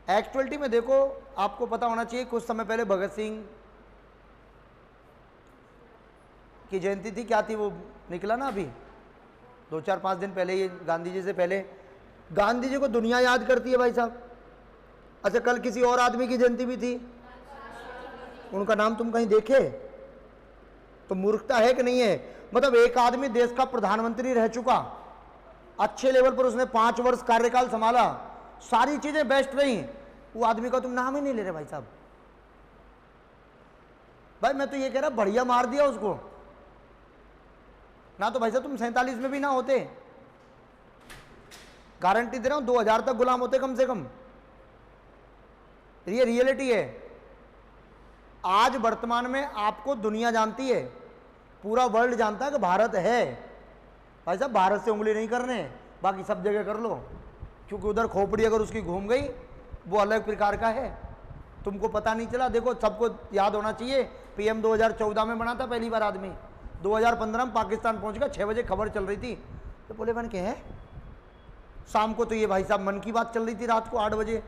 एक्चुअलिटी में देखो आपको पता होना चाहिए, कुछ समय पहले भगत सिंह की जयंती थी, क्या थी वो निकला ना अभी 2-4-5 दिन पहले, ये गांधी जी से पहले। गांधी जी को दुनिया याद करती है भाई साहब। अच्छा कल किसी और आदमी की जयंती भी थी, उनका नाम तुम कहीं देखे? तो मूर्खता है कि नहीं है? मतलब एक आदमी देश का प्रधानमंत्री रह चुका, अच्छे लेवल पर उसने 5 वर्ष कार्यकाल संभाला, सारी चीजें बेस्ट रही, वो आदमी का तुम नाम ही नहीं ले रहे भाई साहब। भाई मैं तो ये कह रहा बढ़िया मार दिया उसको ना, तो भाई साहब तुम 47 में भी ना होते। गारंटी दे रहा हूं 2000 तक गुलाम होते कम से कम। ये रियलिटी है। आज वर्तमान में आपको दुनिया जानती है, पूरा वर्ल्ड जानता है कि भारत है। भाई साहब भारत से उंगली नहीं करने, बाकी सब जगह कर लो, क्योंकि उधर खोपड़ी अगर उसकी घूम गई वो अलग प्रकार का है, तुमको पता नहीं चला। देखो सबको याद होना चाहिए, पीएम 2014 में बना था पहली बार आदमी, 2015 में पाकिस्तान पहुंच गया, 6 बजे खबर चल रही थी, तो बोले बन के हैं शाम को, तो ये भाई साहब मन की बात चल रही थी रात को 8 बजे,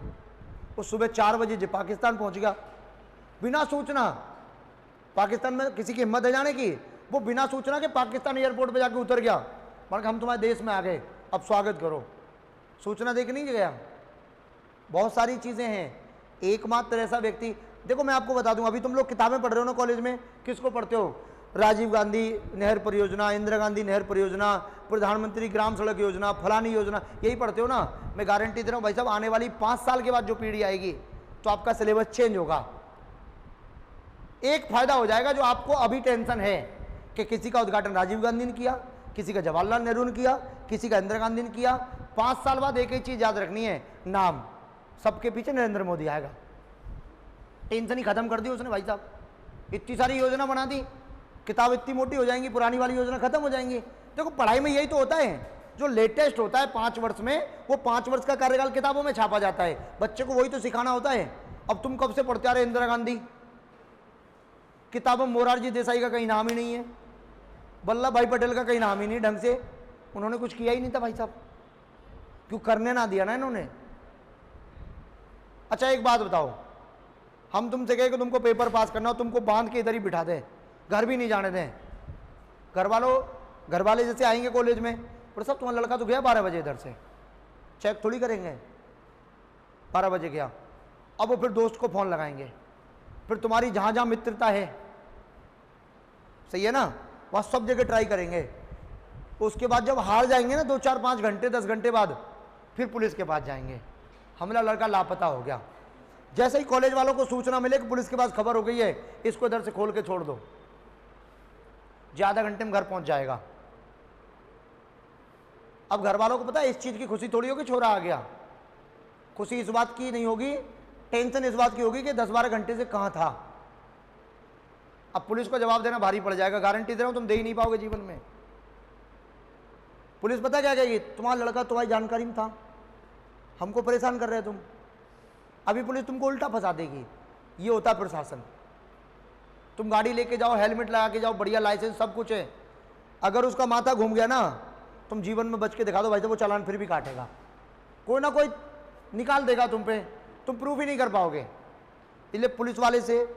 और सुबह 4 बजे पाकिस्तान पहुंच गया बिना सूचना। पाकिस्तान में किसी की हिम्मत है जाने की, वो बिना सूचना के पाकिस्तान एयरपोर्ट पे जाके उतर गया, मतलब हम तुम्हारे देश में आ गए, अब स्वागत करो। सूचना दे के नहीं गया। बहुत सारी चीज़ें हैं। एकमात्र ऐसा व्यक्ति, देखो मैं आपको बता दूं, अभी तुम लोग किताबें पढ़ रहे हो ना कॉलेज में, किसको पढ़ते हो? राजीव गांधी नहर परियोजना, इंदिरा गांधी नहर परियोजना, प्रधानमंत्री ग्राम सड़क योजना, फलानी योजना, यही पढ़ते हो ना। मैं गारंटी दे रहा हूँ भाई साहब, आने वाली 5 साल के बाद जो पीढ़ी आएगी तो आपका सिलेबस चेंज होगा। एक फायदा हो जाएगा, जो आपको अभी टेंशन है कि किसी का उद्घाटन राजीव गांधी ने किया, किसी का जवाहरलाल नेहरू ने किया, किसी का इंदिरा गांधी ने किया, 5 साल बाद एक ही चीज याद रखनी है, नाम, सबके पीछे नरेंद्र मोदी आएगा। टेंशन ही खत्म कर दी उसने भाई साहब, इतनी सारी योजना बना दी, किताब इतनी मोटी हो जाएंगी, पुरानी वाली योजना खत्म हो जाएंगी। देखो पढ़ाई में यही तो होता है, जो लेटेस्ट होता है 5 वर्ष में, वो 5 वर्ष का कार्यकाल किताबों में छापा जाता है, बच्चे को वही तो सिखाना होता है। अब तुम कब से पढ़ते आ रहे इंदिरा गांधी, किताबों में मोरारजी देसाई का कहीं नाम ही नहीं है, वल्लभ भाई पटेल का कहीं नाम ही नहीं ढंग से, उन्होंने कुछ किया ही नहीं था भाई साहब, क्यों? करने ना दिया ना इन्होंने। अच्छा एक बात बताओ, हम तुमसे कहे कि तुमको पेपर पास करना हो, तुमको बांध के इधर ही बिठा दें, घर भी नहीं जाने दें, घर वाले जैसे आएंगे कॉलेज में, पर सब तुम्हारा लड़का तो गया 12 बजे इधर से, चेक थोड़ी करेंगे, 12 बजे गया, अब वो फिर दोस्त को फोन लगाएंगे, फिर तुम्हारी जहां जहां मित्रता है, सही है ना, वहां सब जगह ट्राई करेंगे। उसके बाद जब हार जाएंगे ना 2, 4, 5 घंटे 10 घंटे बाद, फिर पुलिस के पास जाएंगे, हमारा लड़का लापता हो गया। जैसे ही कॉलेज वालों को सूचना मिले कि पुलिस के पास खबर हो गई है, इसको इधर से खोल के छोड़ दो, ज्यादा घंटे में घर पहुंच जाएगा। अब घर वालों को पता है इस चीज की खुशी थोड़ी होगी छोरा आ गया, खुशी इस बात की नहीं होगी, टेंशन इस बात की होगी कि 10-12 घंटे से कहां था। अब पुलिस को जवाब देना भारी पड़ जाएगा, गारंटी दे रहा हूं तुम दे ही नहीं पाओगे जीवन में। पुलिस पता क्या कहेगी, तुम्हारा लड़का तुम्हारी जानकारी में था, हमको परेशान कर रहे हो तुम। अभी पुलिस तुमको उल्टा फंसा देगी। ये होता प्रशासन। तुम गाड़ी लेके जाओ, हेलमेट लगा के जाओ, बढ़िया लाइसेंस सब कुछ है, अगर उसका माथा घूम गया ना, तुम जीवन में बच के दिखा दो भाई साहब, वो चालान फिर भी काटेगा, कोई ना कोई निकाल देगा तुम पे, तुम प्रूफ ही नहीं कर पाओगे। इसलिए पुलिस वाले से,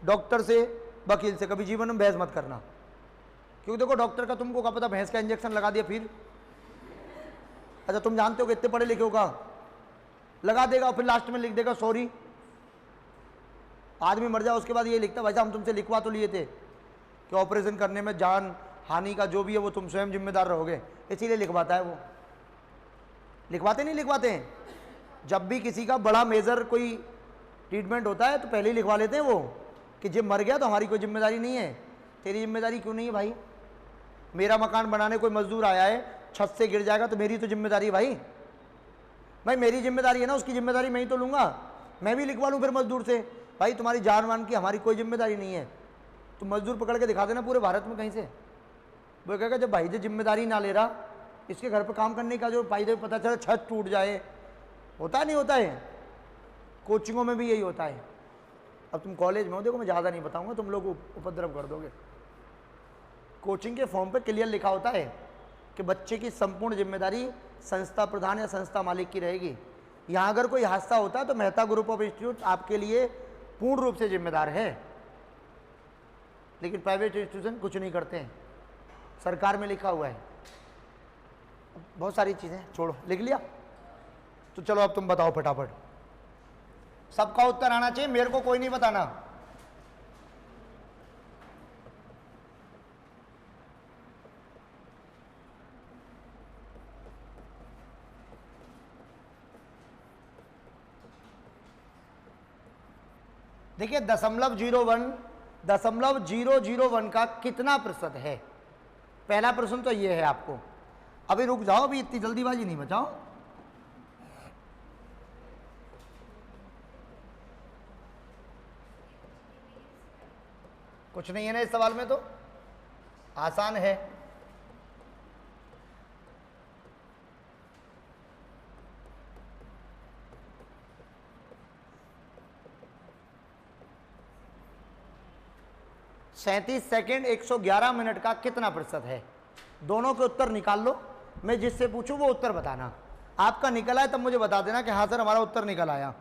डॉक्टर से, वकील से कभी जीवन में बहस मत करना, क्योंकि देखो डॉक्टर का तुमको क्या पता, भैंस का इंजेक्शन लगा दिया फिर, अच्छा तुम जानते हो कि इतने पढ़े लिखे होगा, लगा देगा और फिर लास्ट में लिख देगा सॉरी। आदमी मर जाए उसके बाद ये लिखता भाई साहब हम तुमसे लिखवा तो लिए थे कि ऑपरेशन करने में जान हानि का जो भी है वो तुम स्वयं जिम्मेदार रहोगे, इसीलिए लिखवाता है वो। लिखवाते नहीं लिखवाते हैं, जब भी किसी का बड़ा मेजर कोई ट्रीटमेंट होता है तो पहले ही लिखवा लेते हैं वो कि जब मर गया तो हमारी कोई जिम्मेदारी नहीं है। तेरी जिम्मेदारी क्यों नहीं है भाई? मेरा मकान बनाने कोई मजदूर आया है, छत से गिर जाएगा तो मेरी तो जिम्मेदारी है भाई, मेरी जिम्मेदारी है ना, उसकी जिम्मेदारी मैं ही तो लूंगा, मैं भी लिखवा लूँ फिर मजदूर से। भाई तुम्हारी जान वान की हमारी कोई जिम्मेदारी नहीं है, तुम मजदूर पकड़ के दिखा देना पूरे भारत में कहीं से, वो कहेगा जब भाई जी जिम्मेदारी ना ले रहा, इसके घर पर काम करने का जो फायदे पता चला छत टूट जाए, होता नहीं होता है, कोचिंगों में भी यही होता है। अब तुम कॉलेज में हो, देखो मैं ज़्यादा नहीं बताऊंगा, तुम लोग उपद्रव कर दोगे। कोचिंग के फॉर्म पे क्लियर लिखा होता है कि बच्चे की संपूर्ण जिम्मेदारी संस्था प्रधान या संस्था मालिक की रहेगी। यहाँ अगर कोई हादसा होता है तो मेहता ग्रुप ऑफ इंस्टीट्यूट आपके लिए पूर्ण रूप से जिम्मेदार है, लेकिन प्राइवेट इंस्टीट्यूशन कुछ नहीं करते हैं, सरकार में लिखा हुआ है। बहुत सारी चीज़ें छोड़ो, लिख लिया तो चलो अब तुम बताओ फटाफट, सबका उत्तर आना चाहिए, मेरे को कोई नहीं बताना। देखिए 0.001 का कितना प्रतिशत है, पहला प्रश्न तो ये है आपको। अभी रुक जाओ, अभी इतनी जल्दीबाजी नहीं बचाओ। कुछ नहीं है ना इस सवाल में, तो आसान है। सैंतीस सेकेंड 111 मिनट का कितना प्रतिशत है? दोनों के उत्तर निकाल लो, मैं जिससे पूछूं वो उत्तर बताना। आपका निकला है तब मुझे बता देना कि हाँ सर हमारा उत्तर निकल आया।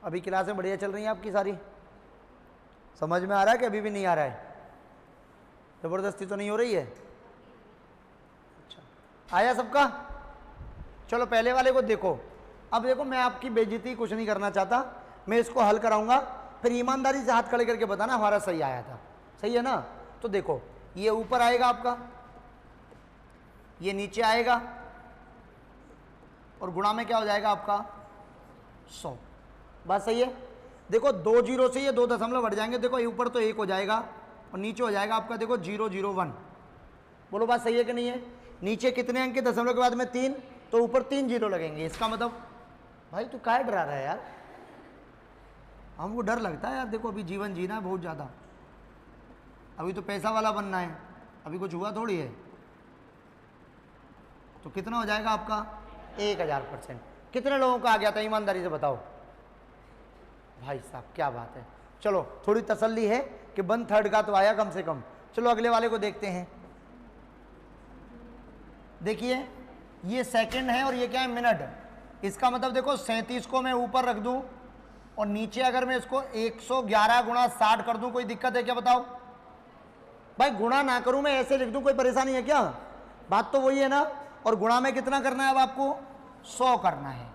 अभी क्लासें बढ़िया चल रही हैं आपकी सारी? समझ में आ रहा है कि अभी भी नहीं आ रहा है? जबरदस्ती तो नहीं हो रही है? अच्छा, आया सबका? चलो पहले वाले को देखो। अब देखो, मैं आपकी बेइज्जती कुछ नहीं करना चाहता, मैं इसको हल कराऊंगा, फिर ईमानदारी से हाथ खड़े करके बताना हमारा सही आया था। सही है ना? तो देखो, ये ऊपर आएगा आपका, ये नीचे आएगा, और गुणा में क्या हो जाएगा आपका 100। बात सही है? देखो 2 जीरो से ये 2 दशमलव बढ़ जाएंगे। देखो ऊपर तो 1 हो जाएगा और नीचे हो जाएगा आपका देखो 001। बोलो बात सही है कि नहीं है? नीचे कितने अंक के दशमलव के बाद में 3, तो ऊपर 3 जीरो लगेंगे। इसका मतलब भाई तू काहे डरा रहा है यार? हमको डर लगता है यार। देखो अभी जीवन जीना है बहुत ज़्यादा, अभी तो पैसा वाला बनना है, अभी कुछ हुआ थोड़ी है। तो कितना हो जाएगा आपका 1000%। कितने लोगों का आ गया था ईमानदारी से बताओ भाई साहब? क्या बात है। चलो थोड़ी तसल्ली है कि 1/3 का तो आया कम से कम। चलो अगले वाले को देखते हैं। देखिए ये सेकंड है और ये क्या है मिनट। इसका मतलब देखो 37 को मैं ऊपर रख दूं और नीचे अगर मैं इसको 111 गुणा 60 कर दूं, कोई दिक्कत है क्या बताओ? भाई गुणा ना करूं मैं ऐसे लिख दूं, कोई परेशानी है क्या? बात तो वही है ना। और गुणा में कितना करना है अब आपको? 100 करना है।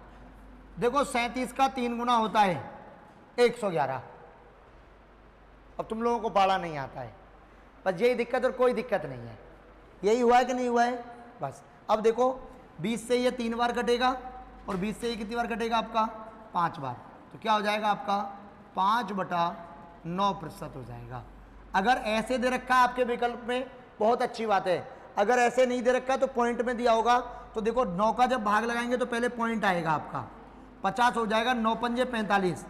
देखो 37 का 3 गुना होता है 111। अब तुम लोगों को पढ़ा नहीं आता है, बस यही दिक्कत और कोई दिक्कत नहीं है। यही हुआ है कि नहीं हुआ है? बस अब देखो 20 से ये 3 बार कटेगा और 20 से ये कितनी बार कटेगा आपका? 5 बार। तो क्या हो जाएगा आपका 5/9% हो जाएगा। अगर ऐसे दे रखा है आपके विकल्प में बहुत अच्छी बात है, अगर ऐसे नहीं दे रखा तो पॉइंट में दिया होगा। तो देखो 9 का जब भाग लगाएंगे तो पहले पॉइंट आएगा आपका 50 हो जाएगा। 9 पंजे 45,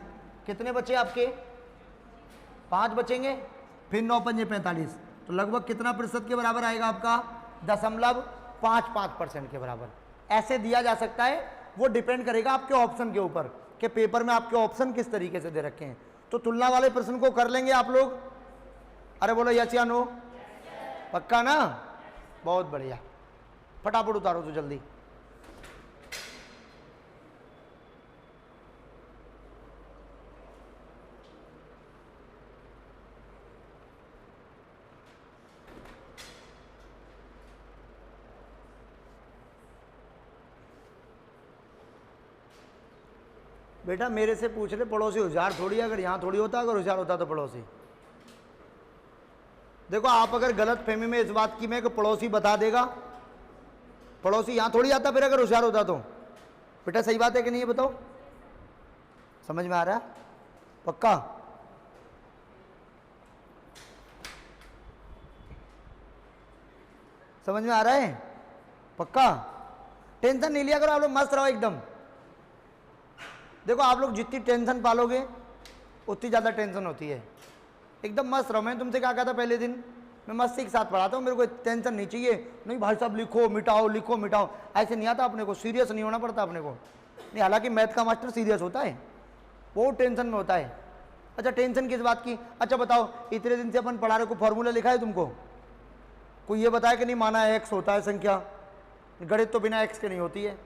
कितने बचे आपके? 5 बचेंगे, फिर 9 पंजे 45, तो लगभग कितना प्रतिशत के बराबर आएगा आपका? 0.55% के बराबर। ऐसे दिया जा सकता है, वो डिपेंड करेगा आपके ऑप्शन के ऊपर कि पेपर में आपके ऑप्शन किस तरीके से दे रखे हैं। तो तुलना वाले प्रश्न को कर लेंगे आप लोग? अरे बोलो यस या नो? पक्का ना? बहुत बढ़िया, फटाफट उतारो तो जल्दी। बेटा मेरे से पूछ ले, पड़ोसी होशियार थोड़ी, अगर यहाँ थोड़ी होता, अगर होशियार होता तो पड़ोसी। देखो आप अगर गलत फहमी में इस बात की में कि पड़ोसी बता देगा, पड़ोसी यहाँ थोड़ी आता फिर अगर होशियार होता तो। बेटा सही बात है कि नहीं है बताओ? समझ में आ रहा है? पक्का? समझ में आ रहा है? पक्का? टेंशन नहीं लिया करो आप लोग, मस्त रहो एकदम। देखो आप लोग जितनी टेंशन पालोगे उतनी ज़्यादा टेंशन होती है। एकदम मस्त रहो। मैंने तुमसे क्या कहा था पहले दिन मैं मस्ती के साथ पढ़ाता हूँ, मेरे को टेंशन नहीं चाहिए, नहीं भाई साहब लिखो मिटाओ लिखो मिटाओ, ऐसे नहीं आता अपने को, सीरियस नहीं होना पड़ता अपने को। नहीं, हालांकि मैथ का मास्टर सीरियस होता है, वो टेंशन में होता है। अच्छा टेंशन किस बात की? अच्छा बताओ, इतने दिन से अपन पढ़ा रहे, को फॉर्मूला लिखा है तुमको? कोई ये बताया कि नहीं माना है एक्स होता है संख्या? गणित तो बिना एक्स के नहीं होती है।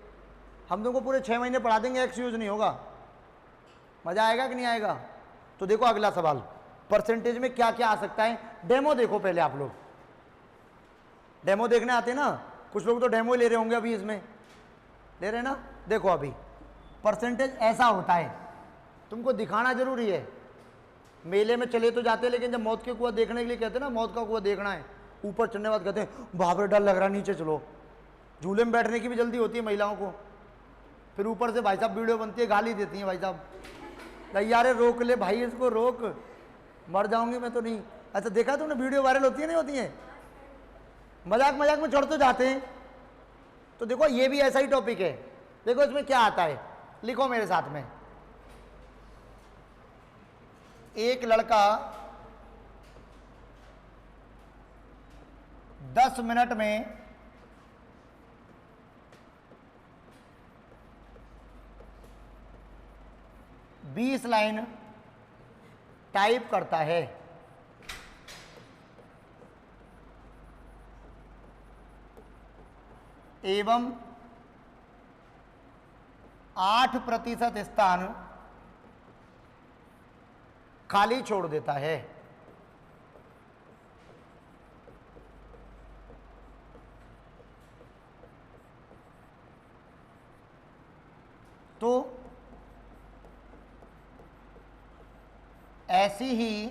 हम तुमको पूरे 6 महीने पढ़ा देंगे, एक्स यूज नहीं होगा। मजा आएगा कि नहीं आएगा? तो देखो अगला सवाल, परसेंटेज में क्या क्या आ सकता है। डेमो देखो पहले आप लोग, डेमो देखने आते ना, कुछ लोग तो डेमो ले रहे होंगे अभी, इसमें ले रहे ना। देखो अभी परसेंटेज ऐसा होता है, तुमको दिखाना जरूरी है। मेले में चले तो जाते हैं, लेकिन जब मौत के कुआं देखने के लिए कहते हैं ना, मौत का कुआं देखना है, ऊपर चढ़ने के बाद कहते हैं बाप रे डर लग रहा है, नीचे चलो। झूले में बैठने की भी जल्दी होती है महिलाओं को, फिर ऊपर से भाई साहब वीडियो बनती है, गाली देती हैं भाई साहब, यारे रोक ले भाई इसको रोक, मर जाऊंगी मैं तो नहीं। अच्छा देखा तुमने वीडियो वायरल होती है नहीं होती है, मजाक मजाक में चढ़ तो जाते हैं। तो देखो ये भी ऐसा ही टॉपिक है। देखो इसमें क्या आता है, लिखो मेरे साथ में। एक लड़का 10 मिनट में 20 लाइन टाइप करता है, एवं 8% स्थान खाली छोड़ देता है। तो ऐसी ही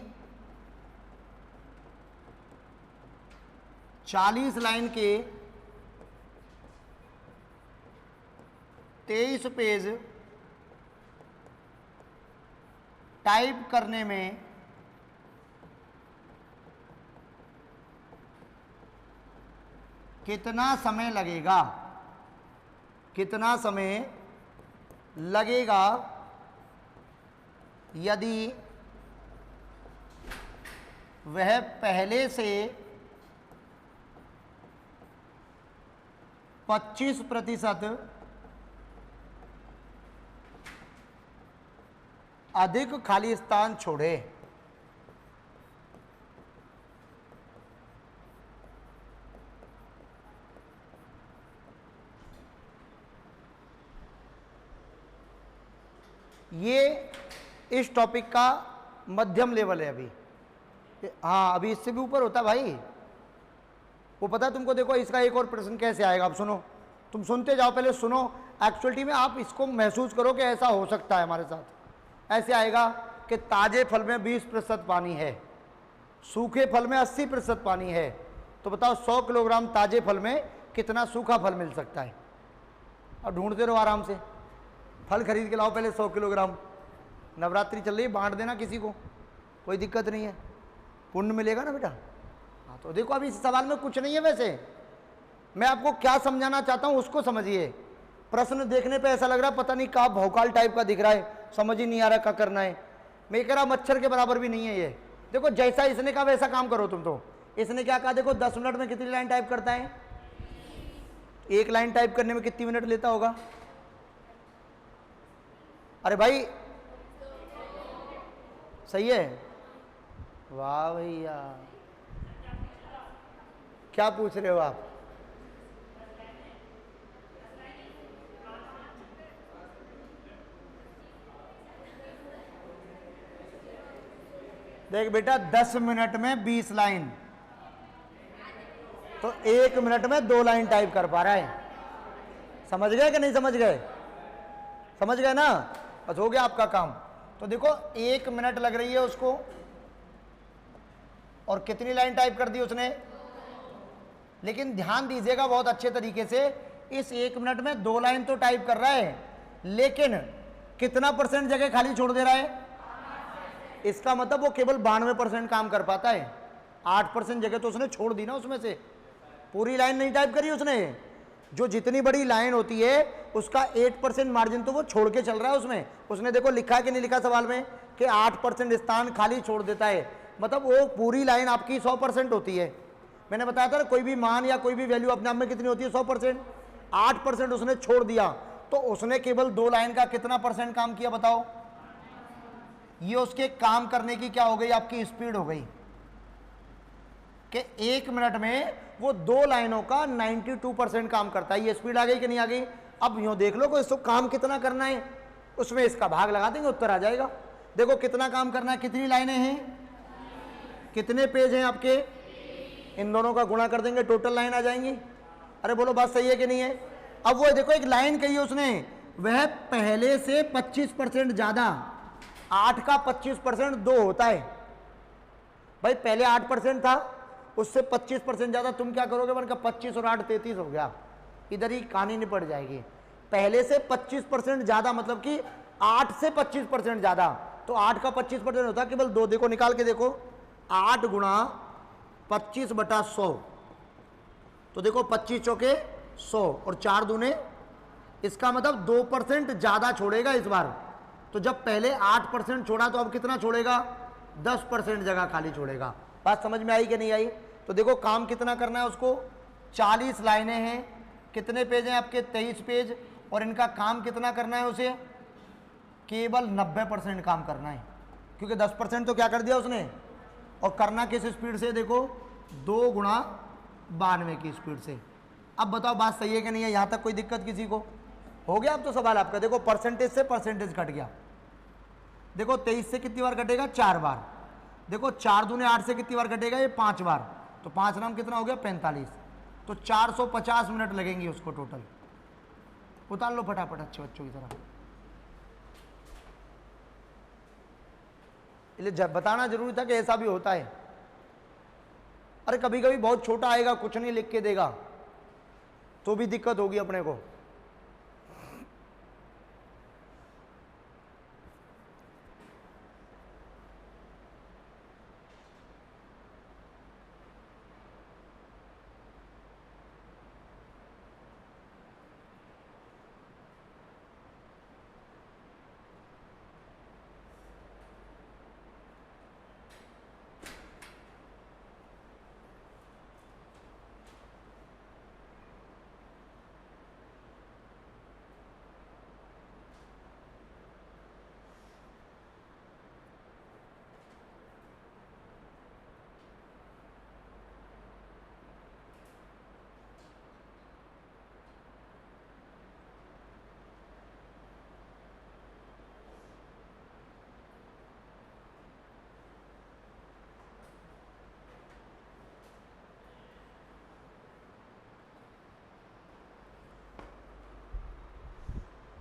40 लाइन के 23 पेज टाइप करने में कितना समय लगेगा? कितना समय लगेगा यदि वह पहले से 25% अधिक खाली स्थान छोड़े? ये इस टॉपिक का मध्यम लेवल है अभी। हाँ अभी इससे भी ऊपर होता भाई, वो पता है तुमको। देखो इसका एक और प्रश्न कैसे आएगा, आप सुनो, तुम सुनते जाओ, पहले सुनो। एक्चुअलिटी में आप इसको महसूस करो कि ऐसा हो सकता है हमारे साथ। ऐसे आएगा कि ताजे फल में 20% पानी है, सूखे फल में 80% पानी है। तो बताओ 100 किलोग्राम ताजे फल में कितना सूखा फल मिल सकता है? और ढूंढते रहो आराम से, फल खरीद के लाओ पहले 100 किलोग्राम। नवरात्रि चल रही है, बांट देना किसी को, कोई दिक्कत नहीं है, पुण्य मिलेगा ना बेटा। हाँ तो देखो अभी इस सवाल में कुछ नहीं है, वैसे मैं आपको क्या समझाना चाहता हूँ उसको समझिए। प्रश्न देखने पे ऐसा लग रहा है पता नहीं कहाँ भौकाल टाइप का दिख रहा है, समझ ही नहीं आ रहा क्या करना है। मैं कह रहा मच्छर के बराबर भी नहीं है ये। देखो जैसा इसने कहा वैसा काम करो तुम। तो इसने क्या कहा, देखो 10 मिनट में कितनी लाइन टाइप करता है? एक लाइन टाइप करने में कितनी मिनट लेता होगा? अरे भाई सही है, वाह भैया। क्या पूछ रहे हो आप? देख बेटा 10 मिनट में 20 लाइन, तो 1 मिनट में 2 लाइन टाइप कर पा रहा है। समझ गए कि नहीं समझ गए? समझ गए ना? बस हो गया आपका काम। तो देखो 1 मिनट लग रही है उसको, और कितनी लाइन टाइप कर दी उसने? लेकिन ध्यान दीजिएगा बहुत अच्छे तरीके से, इस 1 मिनट में 2 लाइन तो टाइप कर रहा है, लेकिन कितना % जगह खाली छोड़ दे रहा है? इसका मतलब वो केवल 92% काम कर पाता है। 8% जगह तो उसने छोड़ दी ना, उसमें से पूरी लाइन नहीं टाइप करी उसने। जो जितनी बड़ी लाइन होती है उसका 8% मार्जिन तो वो छोड़ के चल रहा है उसमें। उसने देखो लिखा है कि नहीं लिखा सवाल में कि 8% स्थान खाली छोड़ देता है। मतलब वो पूरी लाइन आपकी 100% होती है। मैंने बताया था ना, कोई भी मान या कोई भी वैल्यू अपने आप में कितनी होती है, 100%। 8% उसने छोड़ दिया तो उसने केवल 2 लाइन का कितना % काम किया बताओ। ये उसके काम करने की क्या हो गई, आपकी स्पीड हो गई कि 1 मिनट में वो 2 लाइनों का 92% काम करता है। ये स्पीड आ गई कि नहीं आ गई। अब यूं देख लो कि इसको काम कितना करना है, उसमें इसका भाग लगा देंगे, उत्तर आ जाएगा। देखो कितना काम करना है, कितनी लाइनें हैं, कितने पेज हैं आपके, इन दोनों का गुणा कर देंगे, टोटल लाइन आ जाएंगी। अरे बोलो बात सही है कि नहीं है। अब वो देखो एक लाइन कही है उसने, वह पहले से 25% ज्यादा, 8 का 25% 2 होता है भाई। पहले 8% था, उससे 25% ज्यादा, तुम क्या करोगे, बन का 25 और 8 33 हो गया, इधर ही कहानी निपट जाएगी। पहले से 25% ज्यादा मतलब कि 8 से 25% ज्यादा, तो 8 का 25% होता है केवल 2। देखो निकाल के देखो, 8 गुणा 25/100, तो देखो 25 चौके 100 और 4 दूने, इसका मतलब 2% ज्यादा छोड़ेगा इस बार। तो जब पहले 8% छोड़ा तो अब कितना छोड़ेगा, 10% जगह खाली छोड़ेगा। बात समझ में आई कि नहीं आई। तो देखो काम कितना करना है उसको, 40 लाइनें हैं, कितने पेज हैं आपके, 23 पेज, और इनका काम कितना करना है उसे, केवल 90% काम करना है, क्योंकि 10% तो क्या कर दिया उसने। और करना किस स्पीड से, देखो 2 गुणा 92 की स्पीड से। अब बताओ बात सही है कि नहीं है, यहां तक कोई दिक्कत किसी को हो गया। अब तो सवाल आपका, देखो परसेंटेज से परसेंटेज कट गया। देखो 23 से कितनी बार कटेगा, 4 बार। देखो 4 दूने 8 से कितनी बार कटेगा, ये 5 बार, तो 5 नाम कितना हो गया, 45। तो 450 मिनट लगेंगे उसको टोटल। उतार लो फटाफट अच्छे बच्चों की तरह। इसलिए बताना जरूरी था कि ऐसा भी होता है। अरे कभी कभी बहुत छोटा आएगा, कुछ नहीं लिख के देगा, तो भी दिक्कत होगी अपने को।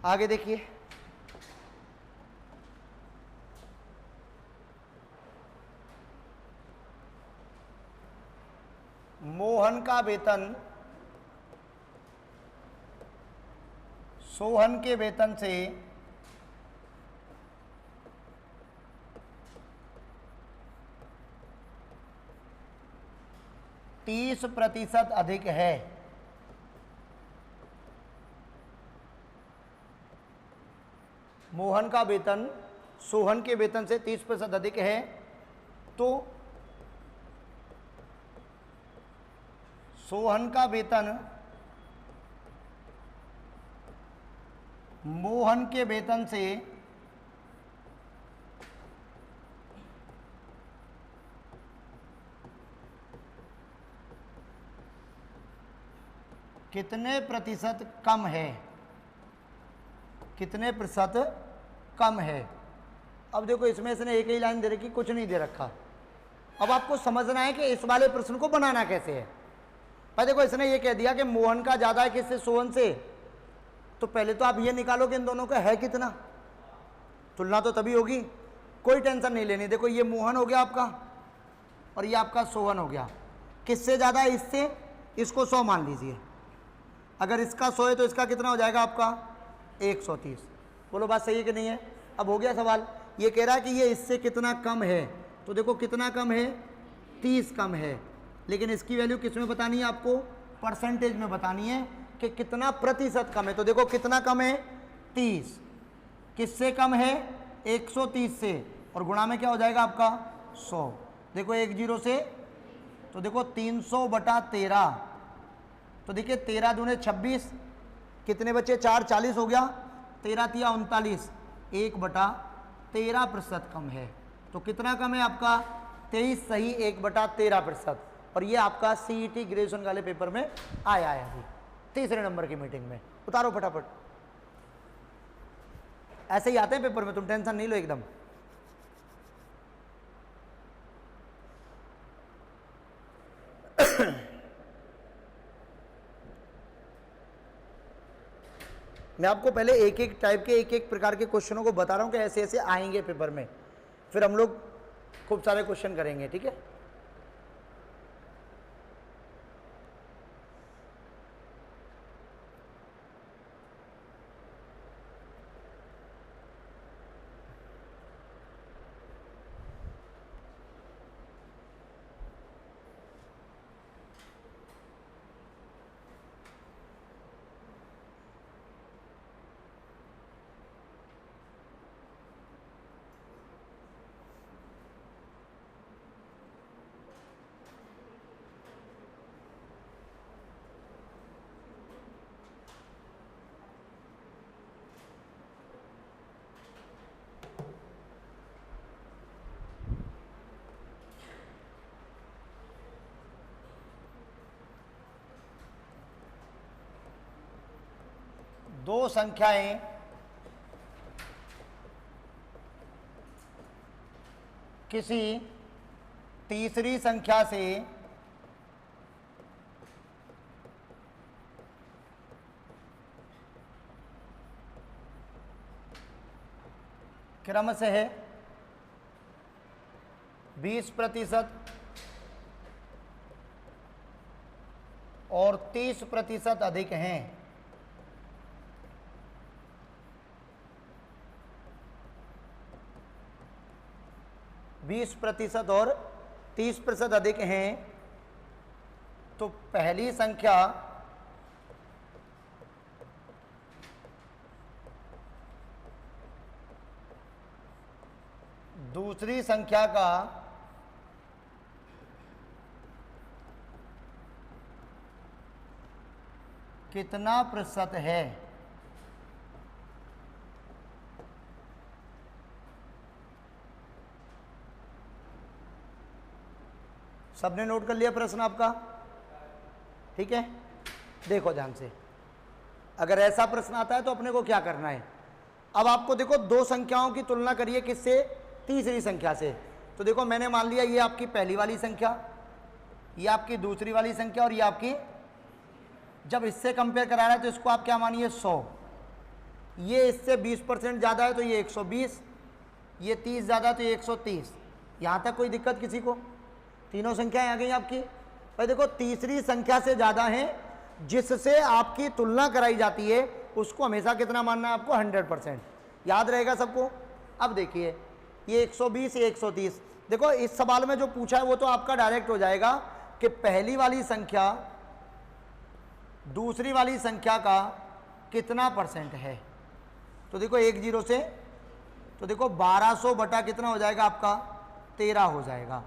आगे देखिए, मोहन का वेतन सोहन के वेतन से 30% अधिक है। मोहन का वेतन सोहन के वेतन से 30% अधिक है, तो सोहन का वेतन मोहन के वेतन से कितने प्रतिशत कम है, कितने प्रतिशत कम है। अब देखो इसमें इसने एक ही लाइन दे रखी, कुछ नहीं दे रखा। अब आपको समझना है कि इस वाले प्रश्न को बनाना कैसे है। पर देखो इसने ये कह दिया कि मोहन का ज्यादा है किससे, सोहन से, तो पहले तो आप ये निकालो कि इन दोनों का है कितना, तुलना तो तभी होगी। कोई टेंशन नहीं लेनी। देखो ये मोहन हो गया आपका और ये आपका सोहन हो गया। किससे ज्यादा है, इससे, इसको 100 मान लीजिए। अगर इसका 100 है तो इसका कितना हो जाएगा आपका 130। बोलो बात सही है कि नहीं है। अब हो गया सवाल। ये कह रहा है कि ये इससे कितना कम है, तो देखो कितना कम है, 30 कम है। लेकिन इसकी वैल्यू किस में बतानी है आपको, परसेंटेज में बतानी है कि कितना प्रतिशत कम है। तो देखो कितना कम है, 30। किससे कम है, 130 से, और गुणा में क्या हो जाएगा आपका 100। देखो 1 0 से, तो देखो 300/13, तो देखिए 13 दूने 26, कितने बचे 4, 40 हो गया, 13 तिया 39, 1/13% कम है। तो कितना कम है आपका 23 सही 1/13%। और ये आपका सीईटी ग्रेजुएशन वाले पेपर में आया है अभी तीसरे नंबर की मीटिंग में। उतारो फटाफट, ऐसे ही आते हैं पेपर में, तुम टेंशन नहीं लो एकदम। मैं आपको पहले एक एक टाइप के एक एक प्रकार के क्वेश्चनों को बता रहा हूं कि ऐसे ऐसे आएंगे पेपर में, फिर हम लोग खूब सारे क्वेश्चन करेंगे, ठीक है। दो संख्याएं किसी तीसरी संख्या से क्रमशः 20% और 30% अधिक हैं, बीस प्रतिशत और 30% अधिक हैं, तो पहली संख्या दूसरी संख्या का कितना प्रतिशत है। सबने नोट कर लिया प्रश्न आपका, ठीक है। देखो ध्यान से, अगर ऐसा प्रश्न आता है तो अपने को क्या करना है। अब आपको देखो दो संख्याओं की तुलना करिए, किससे, तीसरी संख्या से। तो देखो मैंने मान लिया ये आपकी पहली वाली संख्या, ये आपकी दूसरी वाली संख्या, और ये आपकी, जब इससे कंपेयर करा रहा है तो इसको आप क्या मानिए 100, ये इससे 20% ज़्यादा है तो ये 120, ये 30 ज़्यादा तो ये 130। यहाँ तक कोई दिक्कत किसी को? तीनों संख्याएं आ गई आपकी। भाई देखो तीसरी संख्या से ज़्यादा है जिससे आपकी तुलना कराई जाती है, उसको हमेशा कितना मानना है आपको, 100%। याद रहेगा सबको। अब देखिए ये 120, ये 130। देखो इस सवाल में जो पूछा है वो तो आपका डायरेक्ट हो जाएगा कि पहली वाली संख्या दूसरी वाली संख्या का कितना % है। तो देखो 1 0 से, तो देखो 1200 बटा कितना हो जाएगा आपका, 13 हो जाएगा।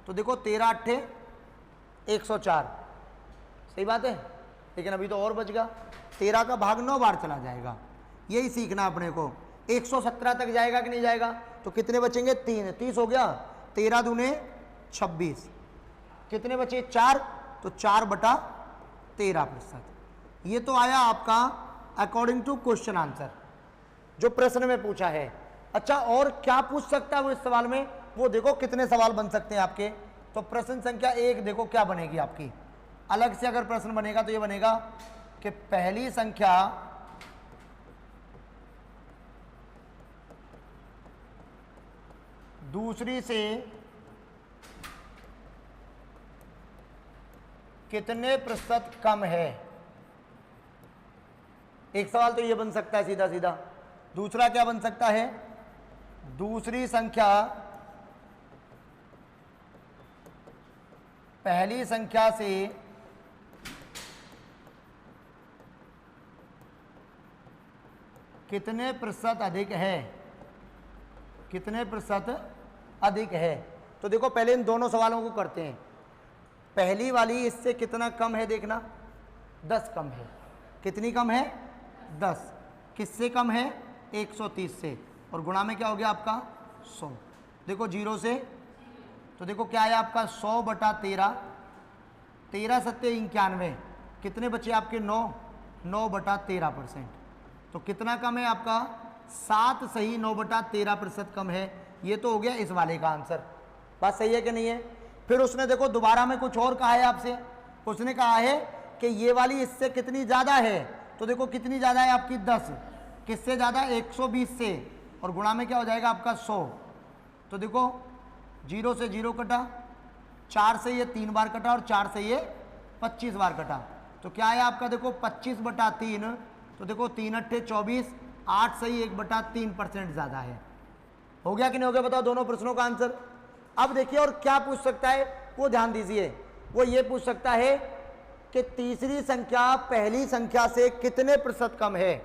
तो देखो 13 8 104, सही बात है। लेकिन अभी तो और बच गया, 13 का भाग 9 बार चला जाएगा। यही सीखना अपने को। 117 तक जाएगा कि नहीं जाएगा, तो कितने बचेंगे, 3, 30 हो गया। 13 दूने 26, कितने बचे 4, तो 4/13%। ये तो आया आपका अकॉर्डिंग टू क्वेश्चन आंसर, जो प्रश्न में पूछा है। अच्छा और क्या पूछ सकता है वो इस सवाल में, वो देखो कितने सवाल बन सकते हैं आपके। तो प्रश्न संख्या 1 देखो क्या बनेगी आपकी। अलग से अगर प्रश्न बनेगा तो ये बनेगा कि पहली संख्या दूसरी से कितने प्रतिशत कम है। एक सवाल तो ये बन सकता है सीधा सीधा। दूसरा क्या बन सकता है, दूसरी संख्या पहली संख्या से कितने प्रतिशत अधिक है, कितने प्रतिशत अधिक है। तो देखो पहले इन दोनों सवालों को करते हैं। पहली वाली इससे कितना कम है देखना, 10 कम है। कितनी कम है? 10। किससे कम है? 130 से। और गुणा में क्या हो गया आपका? 100। देखो 0 से, तो देखो क्या है आपका 100 बटा 13, 13 सत्ते 91, कितने बचे आपके? 9, 9 बटा 13%। तो कितना कम है आपका? 7 सही 9 बटा 13% कम है। ये तो हो गया इस वाले का आंसर। बात सही है कि नहीं है? फिर उसने देखो दोबारा में कुछ और कहा है आपसे। उसने कहा है कि ये वाली इससे कितनी ज़्यादा है, तो देखो कितनी ज़्यादा है आपकी? 10। किससे ज़्यादा? 120 से। और गुणा में क्या हो जाएगा आपका? 100। तो देखो 0 से 0 कटा, 4 से ये 3 बार कटा और 4 से ये 25 बार कटा। तो क्या है आपका? देखो 25 बटा 3, तो देखो 3 अट्ठे 24, 8 से ही 1 बटा 3% ज़्यादा है। हो गया कि नहीं हो गया बताओ दोनों प्रश्नों का आंसर। अब देखिए और क्या पूछ सकता है, वो ध्यान दीजिए। वो ये पूछ सकता है कि तीसरी संख्या पहली संख्या से कितने प्रतिशत कम है,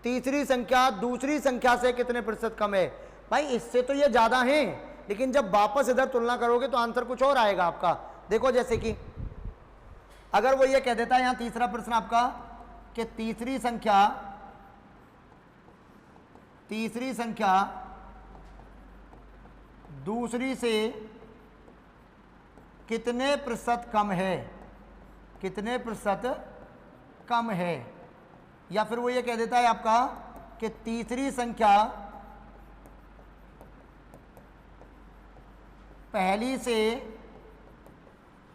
तीसरी संख्या दूसरी संख्या से कितने प्रतिशत कम है। भाई इससे तो ये ज़्यादा है, लेकिन जब वापस इधर तुलना करोगे तो आंसर कुछ और आएगा आपका। देखो जैसे कि अगर वो ये कह देता है, यहाँ तीसरा प्रश्न आपका, कि तीसरी संख्या दूसरी से कितने प्रतिशत कम है, कितने प्रतिशत कम है। या फिर वो ये कह देता है आपका कि तीसरी संख्या पहली से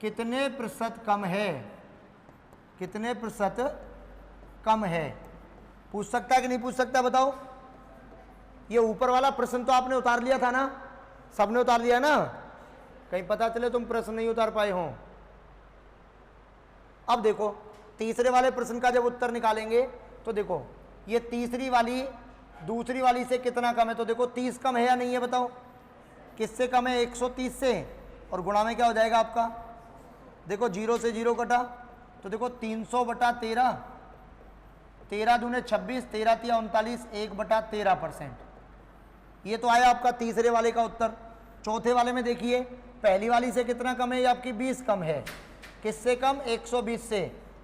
कितने प्रतिशत कम है, कितने प्रतिशत कम है। पूछ सकता है कि नहीं पूछ सकता बताओ। ये ऊपर वाला प्रश्न तो आपने उतार लिया था ना, सबने उतार लिया ना, कहीं पता चले तुम प्रश्न नहीं उतार पाए हो। अब देखो तीसरे वाले प्रश्न का जब उत्तर निकालेंगे तो देखो ये तीसरी वाली दूसरी वाली से कितना कम है, तो देखो 30 कम है या नहीं है बताओ। किससे कम है? 130 से। और गुणा में क्या हो जाएगा आपका? देखो 0 से 0 कटा, तो देखो 300 बटा 13, 13 दूने 26, 13 तिया 39, 1 बटा 13%। ये तो आया आपका तीसरे वाले का उत्तर। चौथे वाले में देखिए पहली वाली से कितना कम है? ये आपकी 20 कम है। किससे कम? 120 से।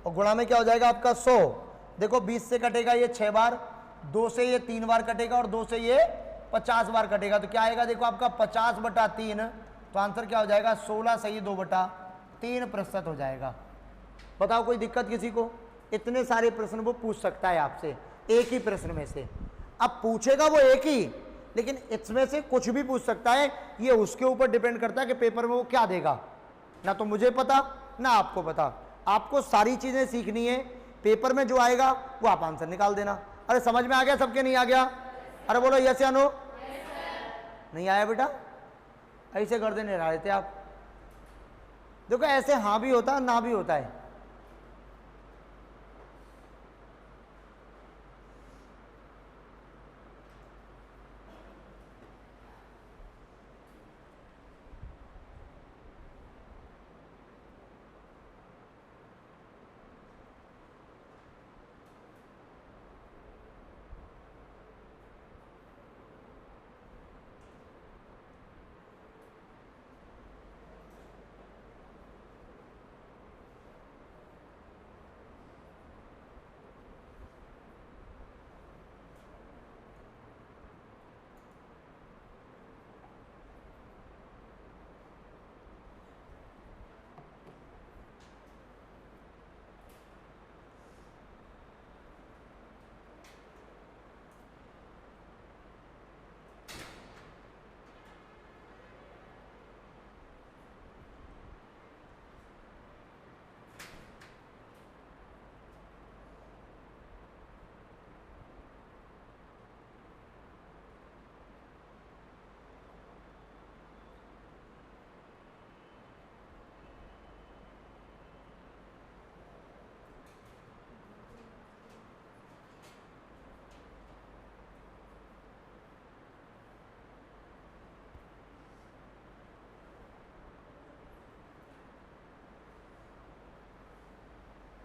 और गुणा में क्या हो जाएगा आपका? 100। देखो 20 से कटेगा ये 6 बार, 2 से ये 3 बार कटेगा और 2 से ये 50 बार कटेगा। तो क्या आएगा? देखो आपका 50 बटा 3, तो आंसर क्या हो जाएगा? 16 सही 2 बटा 3% हो जाएगा। बताओ कोई दिक्कत किसी को? इतने सारे प्रश्न वो पूछ सकता है आपसे एक ही प्रश्न में से। अब पूछेगा वो एक ही, लेकिन इसमें से कुछ भी पूछ सकता है। ये उसके ऊपर डिपेंड करता है कि पेपर में वो क्या देगा। ना तो मुझे पता ना आपको पता। आपको सारी चीजें सीखनी है, पेपर में जो आएगा वो आप आंसर निकाल देना। अरे समझ में आ गया सबके? नहीं आ गया? अरे बोलो यस या नो। नहीं आया बेटा? ऐसे कर देने रहे थे आप। देखो ऐसे हाँ भी होता है ना भी होता है।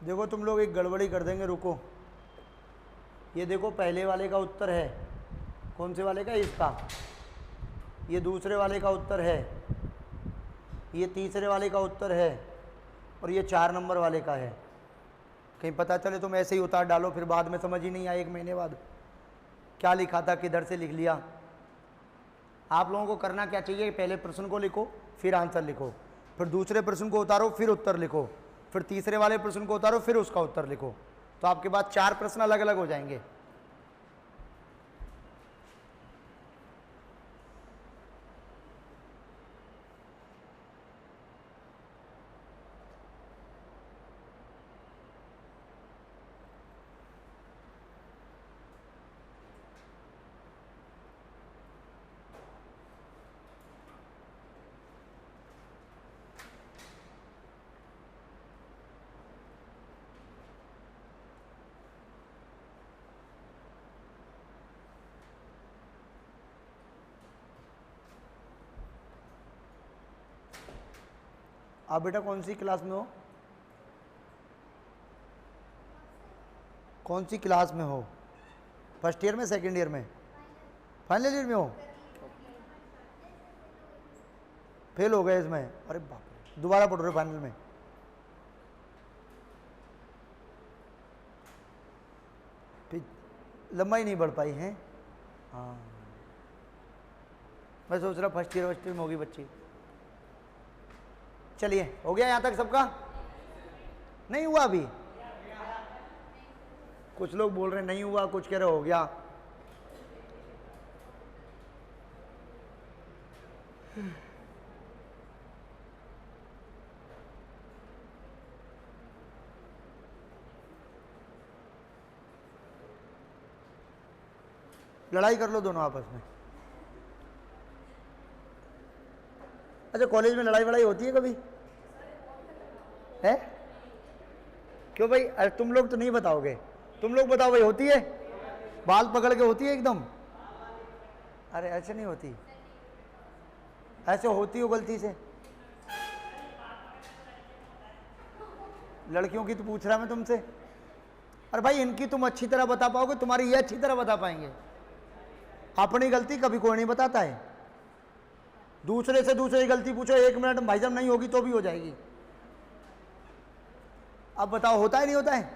देखो तुम लोग एक गड़बड़ी कर देंगे, रुको। ये देखो पहले वाले का उत्तर है, कौन से वाले का? इसका। ये दूसरे वाले का उत्तर है, ये तीसरे वाले का उत्तर है, और ये 4 नंबर वाले का है। कहीं पता चले तुम ऐसे ही उतार डालो, फिर बाद में समझ ही नहीं आए 1 महीने बाद क्या लिखा था, किधर से लिख लिया। आप लोगों को करना क्या चाहिए, पहले प्रश्न को लिखो, फिर आंसर लिखो, फिर दूसरे प्रश्न को उतारो, फिर उत्तर लिखो, फिर तीसरे वाले प्रश्न को उतारो, फिर उसका उत्तर लिखो। तो आपके पास 4 प्रश्न अलग अलग हो जाएंगे। आप बेटा कौन सी क्लास में हो, कौन सी क्लास में हो, फर्स्ट ईयर में, सेकंड ईयर में, फाइनल ईयर में हो, फेल हो गए इसमें, अरे बाप रे, दोबारा पढ़ रहे हो फाइनल में। फिर लंबाई नहीं बढ़ पाई है। हाँ मैं सोच रहा फर्स्ट ईयर में होगी बच्ची। चलिए हो गया यहाँ तक सबका, नहीं हुआ अभी, कुछ लोग बोल रहे नहीं हुआ, कुछ कह रहे हो गया। लड़ाई कर लो दोनों आपस में। अच्छा कॉलेज में लड़ाई वड़ाई होती है कभी है? क्यों भाई, अरे तुम लोग तो नहीं बताओगे, तुम लोग बताओ भाई, होती है? बाल पकड़ के होती है एकदम? अरे ऐसे नहीं होती, ऐसे होती हो गलती से। लड़कियों की तो पूछ रहा मैं तुमसे। अरे भाई इनकी तुम अच्छी तरह बता पाओगे, तुम्हारी ये अच्छी तरह बता पाएंगे। अपनी गलती कभी कोई नहीं बताता है, दूसरे से दूसरे की गलती पूछो, 1 मिनट में भाई साहब नहीं होगी तो भी हो जाएगी। अब बताओ होता है नहीं होता है?